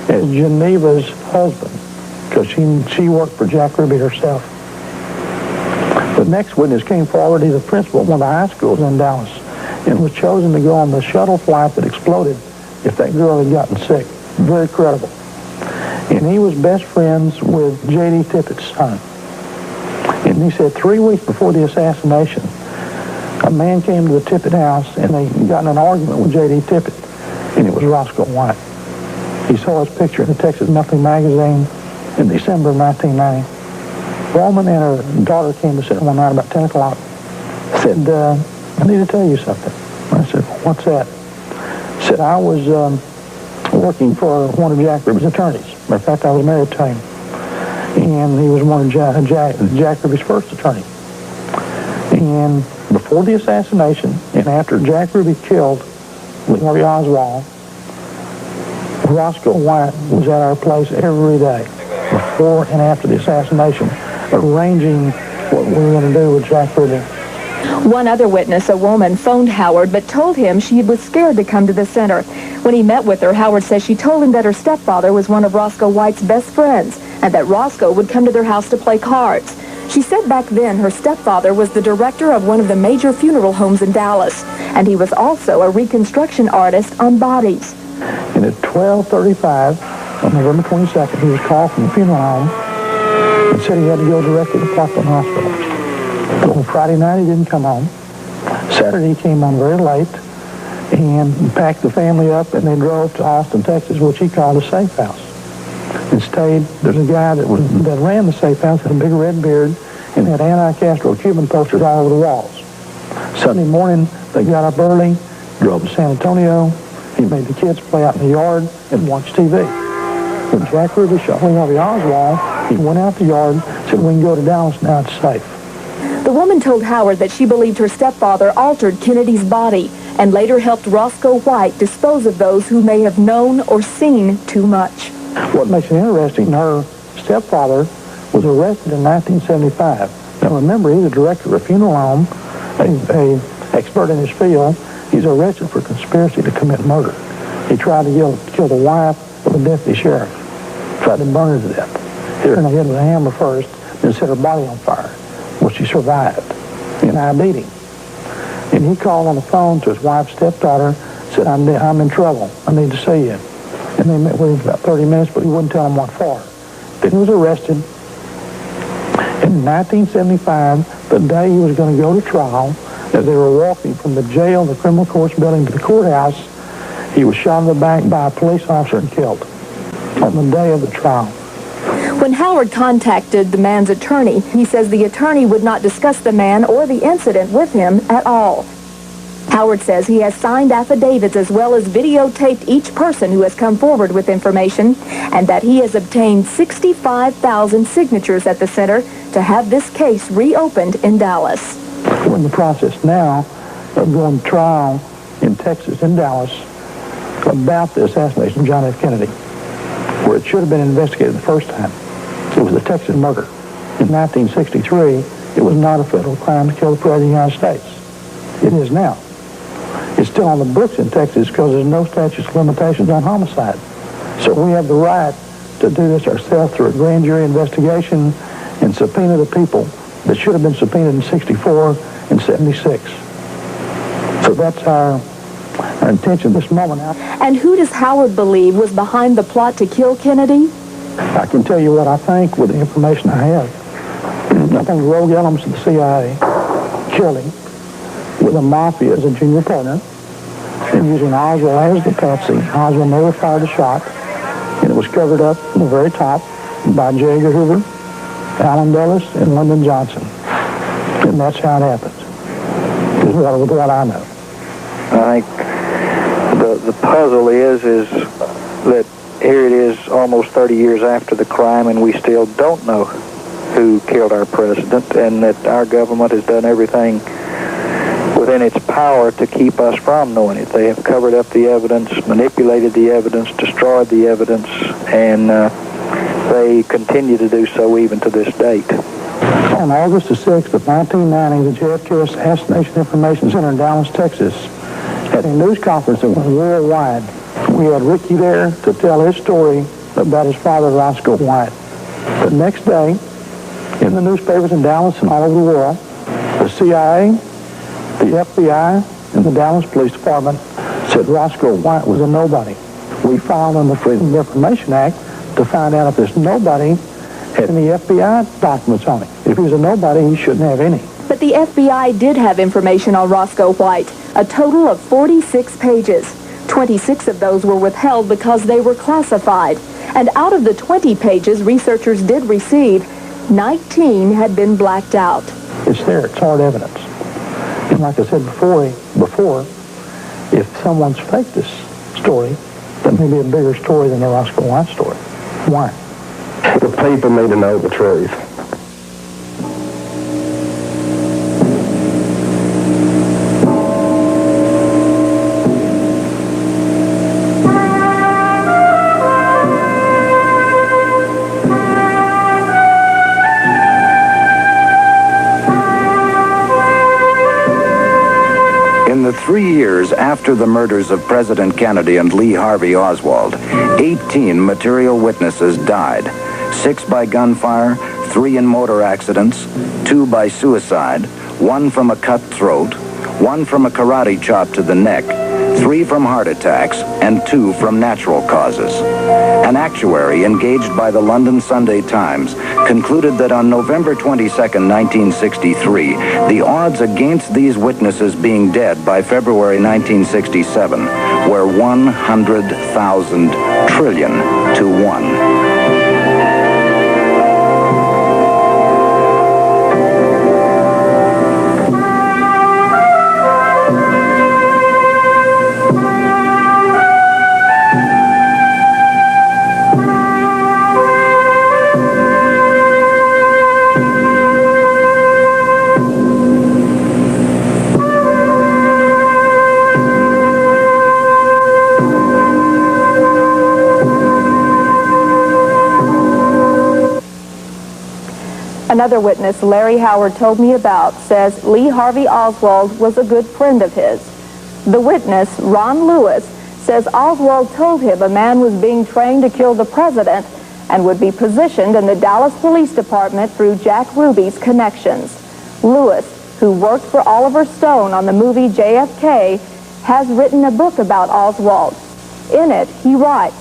[SPEAKER 10] as Geneva's husband, because she worked for Jack Ruby herself. The next witness came forward. He's a principal of one of the high schools in Dallas and was chosen to go on the shuttle flight that exploded if that girl had gotten sick. Very credible. And he was best friends with J.D. Tippett's son. And he said 3 weeks before the assassination, a man came to the Tippett house and they got in an argument with J.D. Tippett, and it was Roscoe White. He saw his picture in the Texas Monthly magazine in December of 1990. Woman and her daughter came to sit one night about 10 o'clock. Said, I need to tell you something. I said, what's that? Said, I was working for one of Jack Ruby's attorneys. Matter of fact, I was married to him. And he was one of Jack Ruby's first attorney. And before the assassination, and after Jack Ruby killed Lee Harvey Oswald, Roscoe White was at our place every day, before and after the assassination, arranging what we were going to do with Jack Ruby.
[SPEAKER 2] One other witness, a woman, phoned Howard but told him she was scared to come to the center. When he met with her, Howard says she told him that her stepfather was one of Roscoe White's best friends and that Roscoe would come to their house to play cards. She said back then her stepfather was the director of one of the major funeral homes in Dallas, and he was also a reconstruction artist on bodies.
[SPEAKER 10] And at 12:35 on November 22nd, he was called from the funeral home and said he had to go directly to Parkland Hospital. But on Friday night, he didn't come home. Saturday, he came home very late and packed the family up, and they drove to Austin, Texas, which he called a safe house. And stayed. There's a guy that ran the safe house, had a big red beard, and had anti-Castro Cuban posters all over the walls. Sunday morning, they got up early, drove to San Antonio. He made the kids play out in the yard and watch TV. When Jack Ruby shot Lee Harvey Oswald, he went out the yard, said, "We can go to Dallas now, it's safe."
[SPEAKER 2] The woman told Howard that she believed her stepfather altered Kennedy's body and later helped Roscoe White dispose of those who may have known or seen too much.
[SPEAKER 10] What makes it interesting, her stepfather was arrested in 1975. Now remember, he's a director of a funeral home, a expert in his field. He's arrested for conspiracy to commit murder. He tried to kill the wife of a deputy sheriff. Tried to burn her to death. Hit her in the head with a hammer first, then set her body on fire. Well, she survived. And ID'd him. And he called on the phone to his wife's stepdaughter, said, I'm in trouble. I need to see you. And they met with him for about 30 minutes, but he wouldn't tell him what for. Then he was arrested. In 1975, the day he was going to go to trial, as they were walking from the jail, the criminal courts building, to the courthouse, he was shot in the back by a police officer and killed on the day of the trial.
[SPEAKER 2] When Howard contacted the man's attorney, he says the attorney would not discuss the man or the incident with him at all. Howard says he has signed affidavits as well as videotaped each person who has come forward with information, and that he has obtained 65,000 signatures at the center to have this case reopened in Dallas.
[SPEAKER 10] We're in the process now of going to trial in Texas, in Dallas, about the assassination of John F. Kennedy, where it should have been investigated the first time. It was a Texas murder. In 1963, it was not a federal crime to kill the President of the United States. It is now. It's still on the books in Texas because there's no statute of limitations on homicide. So we have the right to do this ourselves through a grand jury investigation and subpoena the people that should have been subpoenaed in 64 and 76. So that's our intention this moment.
[SPEAKER 2] And who does Howard believe was behind the plot to kill Kennedy?
[SPEAKER 10] I can tell you what I think with the information I have. I think rogue elements of the CIA killing with a mafia as a junior partner and using Oswald as the patsy. Oswald never fired a shot, and it was covered up from the very top by J. Edgar Hoover, Allen Dulles, and Lyndon Johnson. And that's how it happened. Is what I know.
[SPEAKER 4] I think the puzzle is that here it is almost 30 years after the crime, and we still don't know who killed our president, and that our government has done everything within its power to keep us from knowing it. They have covered up the evidence, manipulated the evidence, destroyed the evidence, and they continue to do so even to this date.
[SPEAKER 10] On August the 6th of 1990, the JFK Assassination Information Center in Dallas, Texas, had a news conference that went worldwide. We had Ricky there to tell his story about his father, Roscoe White. The next day, in the newspapers in Dallas and all over the world, the CIA, the FBI, and the Dallas Police Department said Roscoe White was a nobody. We filed on the Freedom of Information Act to find out if this nobody had any FBI documents on him. If he was a nobody, he shouldn't have any.
[SPEAKER 2] But the FBI did have information on Roscoe White, a total of 46 pages. 26 of those were withheld because they were classified. And out of the 20 pages researchers did receive, 19 had been blacked out.
[SPEAKER 10] It's there. It's hard evidence. And like I said before, if someone's faked this story, that may be a bigger story than the Roscoe White story. Why?
[SPEAKER 3] The people need to know the truth.
[SPEAKER 17] In the 3 years after the murders of President Kennedy and Lee Harvey Oswald, 18 material witnesses died. 6 by gunfire, 3 in motor accidents, 2 by suicide, 1 from a cut throat, 1 from a karate chop to the neck, 3 from heart attacks, and 2 from natural causes. An actuary engaged by the London Sunday Times concluded that on November 22, 1963, the odds against these witnesses being dead by February 1967 were 100,000 trillion to 1.
[SPEAKER 1] Another witness Larry Howard told me about says Lee Harvey Oswald was a good friend of his. The witness, Ron Lewis, says Oswald told him a man was being trained to kill the president and would be positioned in the Dallas Police Department through Jack Ruby's connections. Lewis, who worked for Oliver Stone on the movie JFK, has written a book about Oswald. In it, he writes,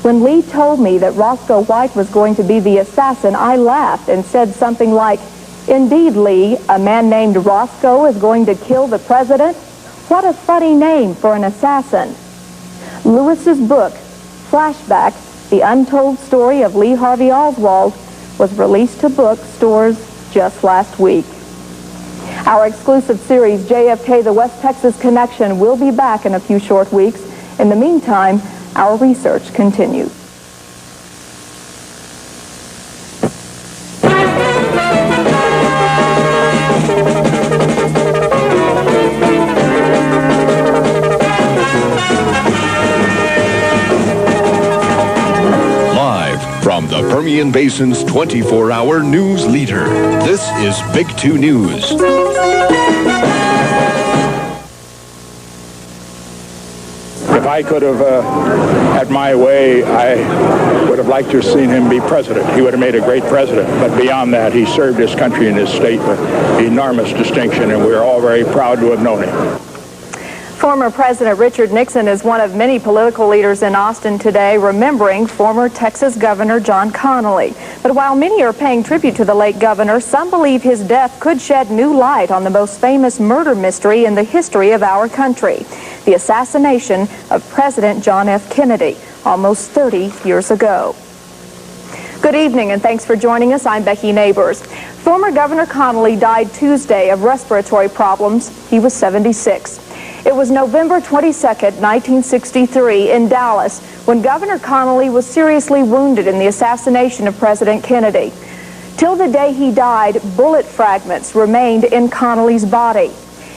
[SPEAKER 1] "When Lee told me that Roscoe White was going to be the assassin, I laughed and said something like, 'Indeed, Lee, a man named Roscoe is going to kill the president? What a funny name for an assassin.'" Lewis's book, Flashback, The Untold Story of Lee Harvey Oswald, was released to bookstores just last week. Our exclusive series, JFK, the West Texas Connection, will be back in a few short weeks. In the meantime, our research continues.
[SPEAKER 5] Live from the Permian Basin's 24-hour news leader, this is Big 2 News.
[SPEAKER 7] If I could have had my way, I would have liked to have seen him be president. He would have made a great president. But beyond that, he served his country and his state with enormous distinction, and we're all very proud to have known him.
[SPEAKER 1] Former President Richard Nixon is one of many political leaders in Austin today remembering former Texas Governor John Connolly. But while many are paying tribute to the late governor, some believe his death could shed new light on the most famous murder mystery in the history of our country, the assassination of President John F. Kennedy almost 30 years ago. Good evening and thanks for joining us. I'm Becky Neighbors. Former Governor Connolly died Tuesday of respiratory problems. He was 76. It was November 22nd, 1963 in Dallas when Governor Connolly was seriously wounded in the assassination of President Kennedy. Till the day he died, bullet fragments remained in Connolly's body.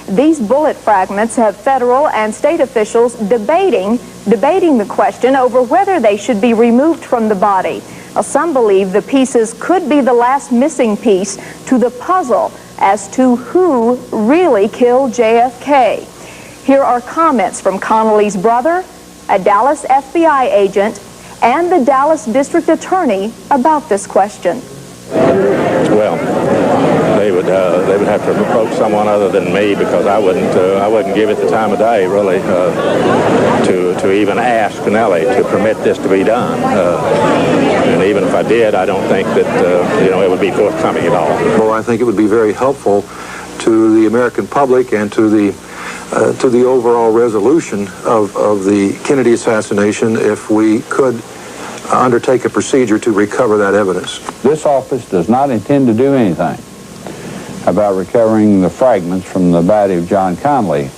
[SPEAKER 1] These bullet fragments have federal and state officials debating the question over whether they should be removed from the body. Now, some believe the pieces could be the last missing piece to the puzzle as to who really killed JFK. Here are comments from Connolly's brother, a Dallas FBI agent, and the Dallas District Attorney about this question.
[SPEAKER 7] Well, they would have to approach someone other than me, because I wouldn't give it the time of day really to even ask Connolly to permit this to be done. And even if I did, I don't think that it would be forthcoming at all.
[SPEAKER 15] Well, I think it would be very helpful to the American public and to the overall resolution of the Kennedy assassination if we could undertake a procedure to recover that evidence.
[SPEAKER 22] This office does not intend to do anything about recovering the fragments from the body of John Connolly.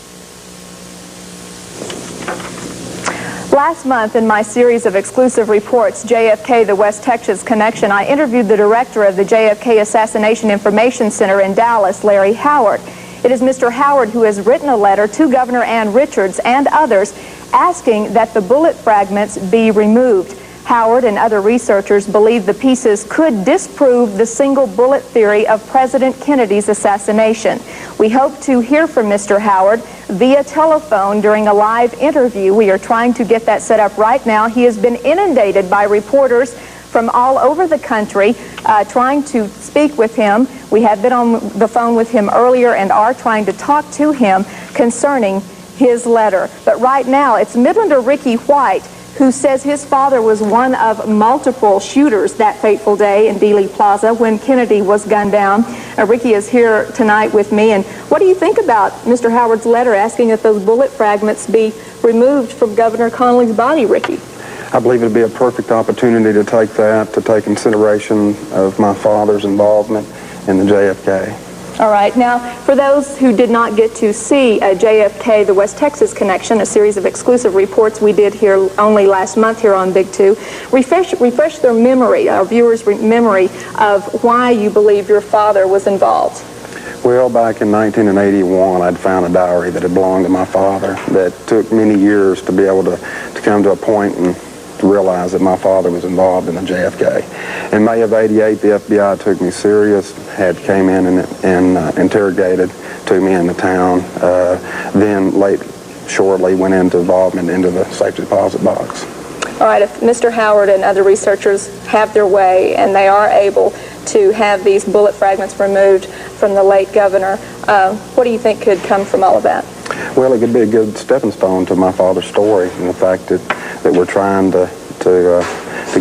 [SPEAKER 1] Last month, in my series of exclusive reports, JFK, the West Texas Connection, I interviewed the director of the JFK Assassination Information Center in Dallas, Larry Howard. It is Mr. Howard who has written a letter to Governor Ann Richards and others asking that the bullet fragments be removed. Howard and other researchers believe the pieces could disprove the single bullet theory of President Kennedy's assassination. We hope to hear from Mr. Howard via telephone during a live interview. We are trying to get that set up right now. He has been inundated by reporters from all over the country trying to speak with him. We have been on the phone with him earlier and are trying to talk to him concerning his letter. But right now, it's Midlander Ricky White who says his father was one of multiple shooters that fateful day in Dealey Plaza when Kennedy was gunned down. Ricky is here tonight with me. And what do you think about Mr. Howard's letter asking that those bullet fragments be removed from Governor Connolly's body, Ricky?
[SPEAKER 3] I believe it would be a perfect opportunity to take that, to take consideration of my father's involvement in the JFK.
[SPEAKER 1] All right. Now, for those who did not get to see JFK, the West Texas Connection, a series of exclusive reports we did here only last month here on Big Two, refresh their memory, our viewers' memory of why you believe your father was involved.
[SPEAKER 3] Well, back in 1981, I'd found a diary that had belonged to my father that took many years to be able to come to a point and to realize that my father was involved in the JFK. In May of '88, the FBI took me serious, came in and interrogated, took me into town, then shortly went into involvement into the safety deposit box.
[SPEAKER 1] All right, if Mr. Howard and other researchers have their way and they are able to have these bullet fragments removed from the late governor, what do you think could come from all of that?
[SPEAKER 3] Well, it could be a good stepping stone to my father's story, and the fact that we're trying to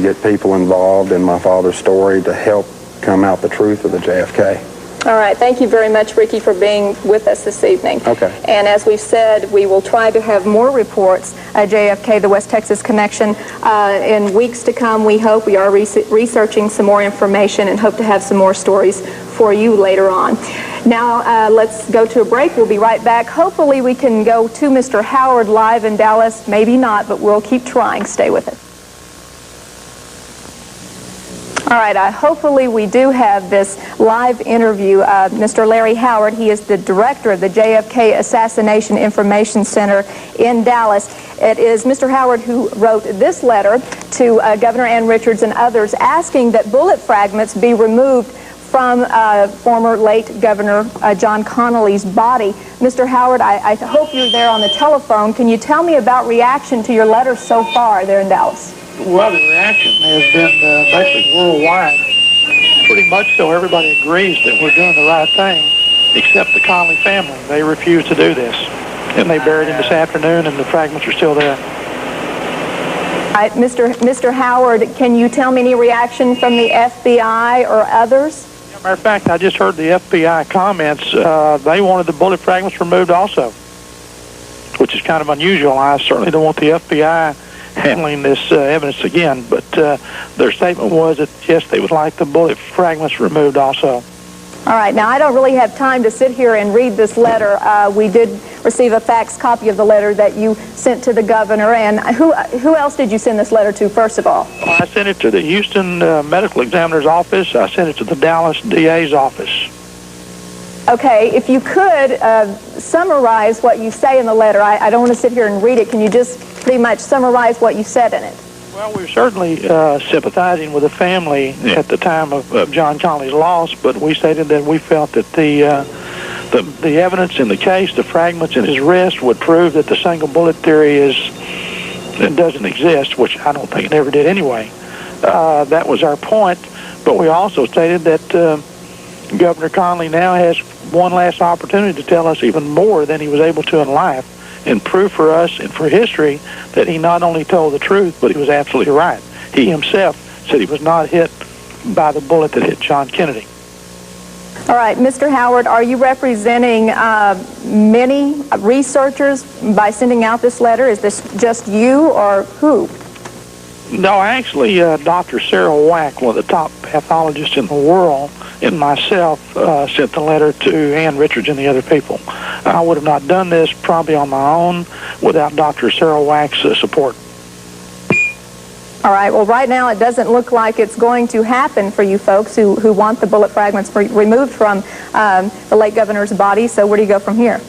[SPEAKER 3] get people involved in my father's story to help come out the truth of the JFK.
[SPEAKER 1] All right. Thank you very much, Ricky, for being with us this evening.
[SPEAKER 3] Okay.
[SPEAKER 1] And as we've said, we will try to have more reports, JFK, the West Texas Connection, in weeks to come. We hope. We are researching some more information and hope to have some more stories for you later on. Now, let's go to a break. We'll be right back. Hopefully, we can go to Mr. Howard live in Dallas. Maybe not, but we'll keep trying. Stay with us. All right, hopefully we do have this live interview. Mr. Larry Howard, he is the director of the JFK Assassination Information Center in Dallas. It is Mr. Howard who wrote this letter to Governor Ann Richards and others asking that bullet fragments be removed from former late Governor John Connolly's body. Mr. Howard, I hope you're there on the telephone. Can you tell me about reaction to your letter so far there in Dallas?
[SPEAKER 10] Well, the reaction has been basically worldwide. Pretty much so, everybody agrees that we're doing the right thing, except the Connolly family. They refuse to do this. And they buried him this afternoon, and the fragments are still there.
[SPEAKER 1] All right, Mr. Howard, can you tell me any reaction from the FBI or others?
[SPEAKER 10] As a matter of fact, I just heard the FBI comments. They wanted the bullet fragments removed also, which is kind of unusual. I certainly don't want the FBI handling this evidence again, but their statement was that, yes, they would like the bullet fragments removed also.
[SPEAKER 1] All right. Now, I don't really have time to sit here and read this letter. We did receive a fax copy of the letter that you sent to the governor. And who else did you send this letter to, first of all?
[SPEAKER 10] I sent it to the Houston Medical Examiner's office. I sent it to the Dallas DA's office.
[SPEAKER 1] Okay. If you could summarize what you say in the letter. I don't want to sit here and read it. Can you just pretty much summarize what you said in it?
[SPEAKER 10] Well, we were certainly sympathizing with the family at the time of John Connolly's loss, but we stated that we felt that the evidence in the case, the fragments in his wrist, would prove that the single bullet theory doesn't exist, which I don't think it ever did anyway. That was our point, but we also stated that Governor Connolly now has one last opportunity to tell us even more than he was able to in life, and prove for us and for history that he not only told the truth, but he was absolutely right. He himself said he was not hit by the bullet that hit John Kennedy.
[SPEAKER 1] All right, Mr. Howard, are you representing many researchers by sending out this letter? Is this just you or who?
[SPEAKER 10] No, actually, Dr. Sarah Wack, one of the top pathologists in the world, and myself sent the letter to Ann Richards and the other people. I would have not done this probably on my own without Dr. Sarah Wack's support.
[SPEAKER 1] All right. Well, right now it doesn't look like it's going to happen for you folks who want the bullet fragments removed from the late governor's body. So where do you go from here?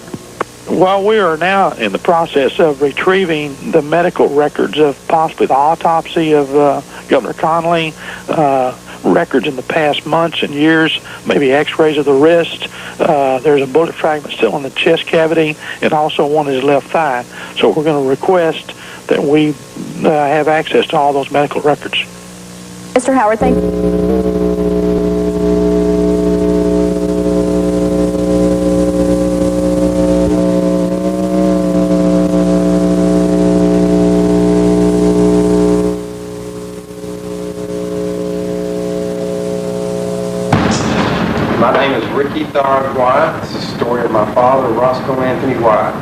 [SPEAKER 10] Well, we are now in the process of retrieving the medical records of possibly the autopsy of Governor Connolly, records in the past months and years, maybe x-rays of the wrist. There's a bullet fragment still in the chest cavity, and also one in his left thigh. So we're going to request that we have access to all those medical records.
[SPEAKER 1] Mr. Howard, thank you.
[SPEAKER 3] White. This is the story of my father, Roscoe Anthony White.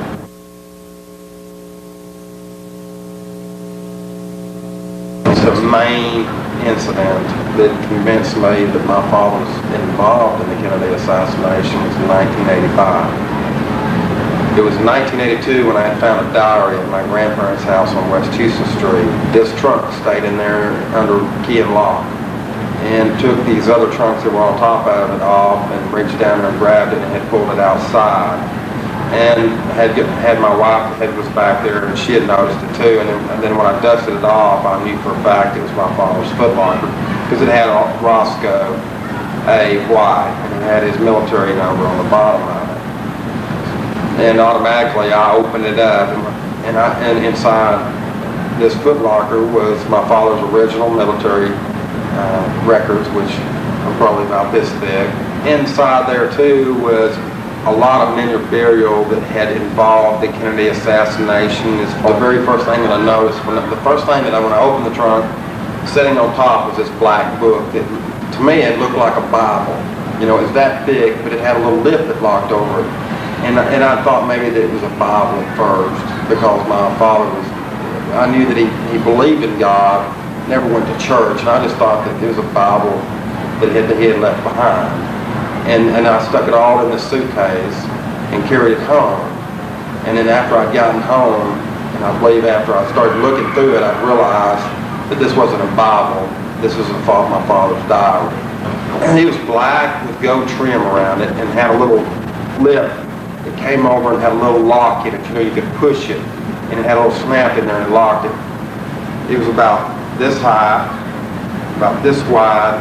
[SPEAKER 3] It's the main incident that convinced me that my father was involved in the Kennedy assassination was in 1985. It was in 1982 when I had found a diary at my grandparents' house on West Houston Street. This trunk stayed in there under key and lock, and took these other trunks that were on top of it off and reached down there and grabbed it and had pulled it outside. And had my wife, the head was back there, and she had noticed it too. And then when I dusted it off, I knew for a fact it was my father's footlocker, because it had Roscoe A. White, and it had his military number on the bottom of it. And automatically I opened it up, and inside this footlocker was my father's original military records, which are probably about this thick. Inside there too was a lot of memorabilia that had involved the Kennedy assassination. It's the very first thing that I noticed. When I opened the trunk, sitting on top was this black book that, to me, it looked like a Bible. You know, it was that thick, but it had a little lip that locked over it. And I thought maybe that it was a Bible at first, because my father I knew that he believed in God, never went to church, and I just thought that it was a Bible that he had left behind. And I stuck it all in the suitcase and carried it home. And then after I'd gotten home, and I believe after I started looking through it, I realized that this wasn't a Bible, this was my father's diary. And he was black with gold trim around it and had a little lip. It came over and had a little lock in it. You know, you could push it, and it had a little snap in there and locked it. It was about this high, about this wide,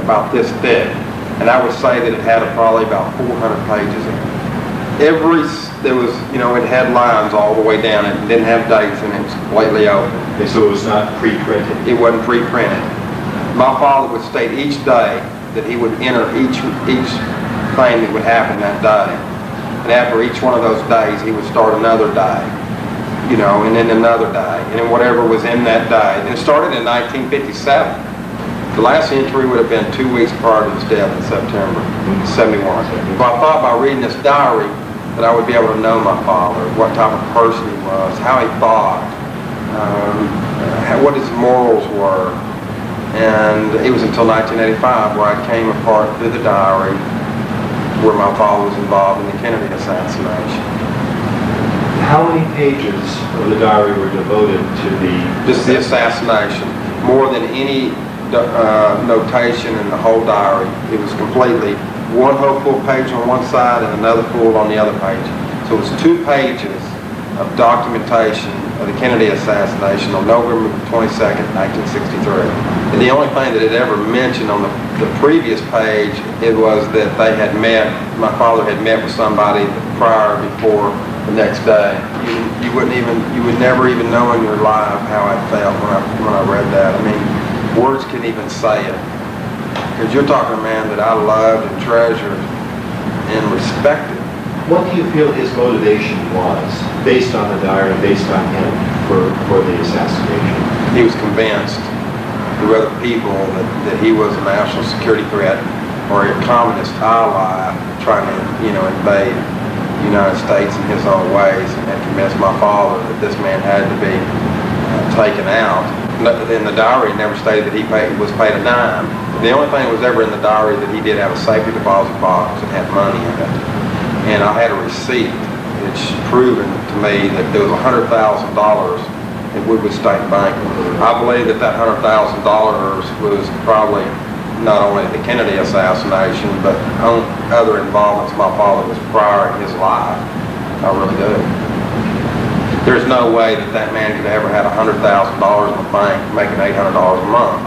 [SPEAKER 3] about this thick. And I would say that it had probably about 400 pages in it. It had lines all the way down. It didn't have dates, and it was completely open.
[SPEAKER 8] Okay, so it was not pre-printed?
[SPEAKER 3] It wasn't pre-printed. My father would state each day that he would enter each thing that would happen that day. And after each one of those days, he would start another day, and then another day, and then whatever was in that day. And it started in 1957. The last entry would have been 2 weeks prior to his death in September 71. But I thought by reading this diary that I would be able to know my father, what type of person he was, how he thought, what his morals were. And it was until 1985 where I came apart through the diary where my father was involved in the Kennedy assassination.
[SPEAKER 8] How many pages of the diary were devoted to
[SPEAKER 3] the assassination? More than any notation in the whole diary. It was completely one whole full page on one side and another full on the other page. So it was 2 pages of documentation of the Kennedy assassination on November 22nd, 1963. And the only thing that it ever mentioned on the previous page, it was that my father had met with somebody before the next day. You would never even know in your life how I felt when I read that. I mean, words can't even say it. Because you're talking to a man that I loved and treasured and respected.
[SPEAKER 8] What do you feel his motivation was, based on the diary, based on him, for the assassination?
[SPEAKER 3] He was convinced through other people that he was a national security threat or a communist ally trying to, invade the United States in his own ways, and had convinced my father that this man had to be taken out. In the diary, it never stated that he was paid a dime. The only thing that was ever in the diary that he did have a safety deposit box that had money in it. And I had a receipt that's proven to me that there was $100,000 at Woodwood State Bank. I believe that $100,000 was probably not only the Kennedy assassination, but other involvements my father was prior in his life. I really do. There's no way that man could have ever had $100,000 in the bank making $800 a month.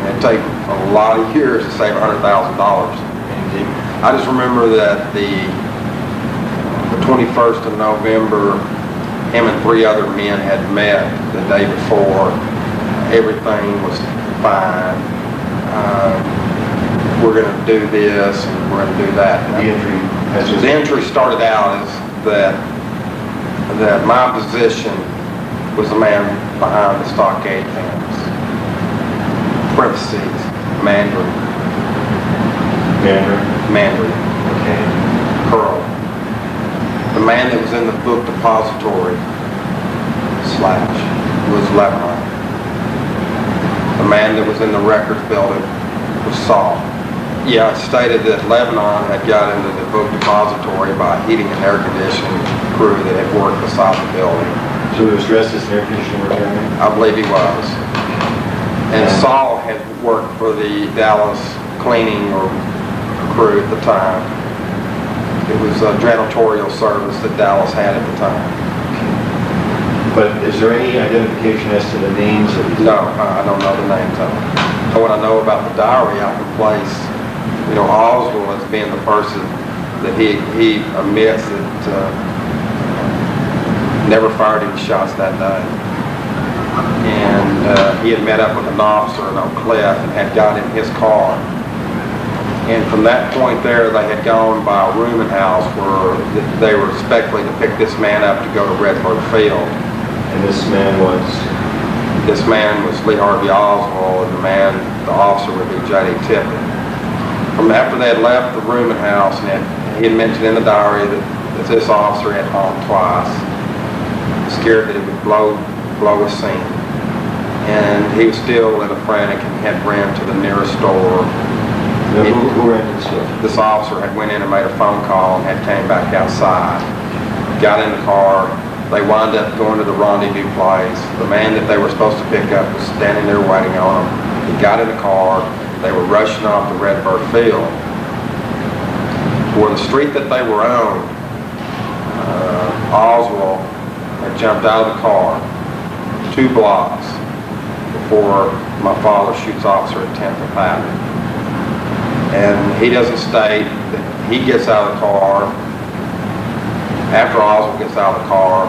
[SPEAKER 3] It'd take a lot of years to save $100,000. I just remember that the 21st of November, him and 3 other men had met the day before. Everything was fine. We're going to do this and we're going to do that. The entry started out as that my position was the man behind the stockade fence. Parentheses, Mandarin.
[SPEAKER 8] Mandarin?
[SPEAKER 3] Mandarin. Curl. The man that was in the book depository / was Lebanon. The man that was in the records building was Saul. Yeah, it stated that Lebanon had got into the book depository by heating and air conditioning crew that had worked beside the building.
[SPEAKER 8] So he was dressed as an air conditioner repairman?
[SPEAKER 3] I believe he was. And Saul had worked for the Dallas cleaning or crew at the time. It was a janitorial service that Dallas had at the time.
[SPEAKER 8] But is there any identification as to the names of these?
[SPEAKER 3] No, I don't know the names of them. So what I know about the diary, I can place, Oswald as being the person that he admits that never fired any shots that day. And he had met up with an officer in Oak Cliff and had got in his car. And from that point there, they had gone by a rooming house where they were expecting to pick this man up to go to Redbird Field.
[SPEAKER 8] And this man was?
[SPEAKER 3] This man was Lee Harvey Oswald, and the officer would be J.D. Tippett. From after they had left the rooming house, and he had mentioned in the diary that this officer had called twice, scared that it would blow a scene. And he was still in a frantic and had ran to the nearest store.
[SPEAKER 8] Now, who ran to the store?
[SPEAKER 3] This officer had went in and made a phone call and had came back outside. Got in the car. They wound up going to the rendezvous place. The man that they were supposed to pick up was standing there waiting on them. He got in the car. They were rushing off to Redbird Field. Where the street that they were on, Oswald had jumped out of the car 2 blocks before my father shoots officer at 10th and Patton. And he doesn't state that he gets out of the car. After Oswald gets out of the car,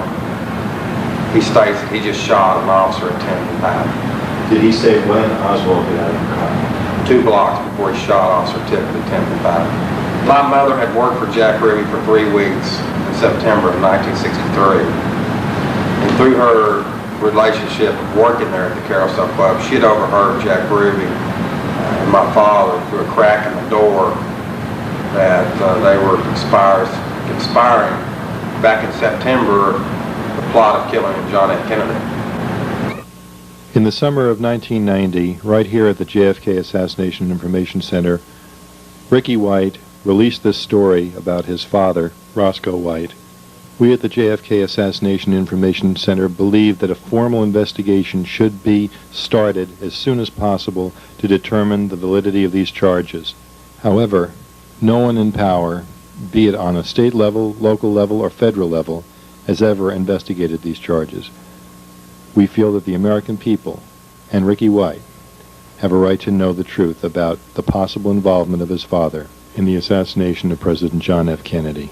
[SPEAKER 3] he states that he just shot an officer at 10th and Patton.
[SPEAKER 8] Did he say when Oswald got out of the car?
[SPEAKER 3] 2 blocks before he shot Officer Tippett at 10th and Patton. My mother had worked for Jack Ruby for 3 weeks in September of 1963. And through her relationship of working there at the Carousel Club, she had overheard Jack Ruby and my father through a crack in the door that they were conspiring back in September the plot of killing John F. Kennedy.
[SPEAKER 9] In the summer of 1990, right here at the JFK Assassination Information Center, Ricky White released this story about his father, Roscoe White. We at the JFK Assassination Information Center believe that a formal investigation should be started as soon as possible to determine the validity of these charges. However, no one in power, be it on a state level, local level, or federal level, has ever investigated these charges. We feel that the American people and Ricky White have a right to know the truth about the possible involvement of his father in the assassination of President John F. Kennedy.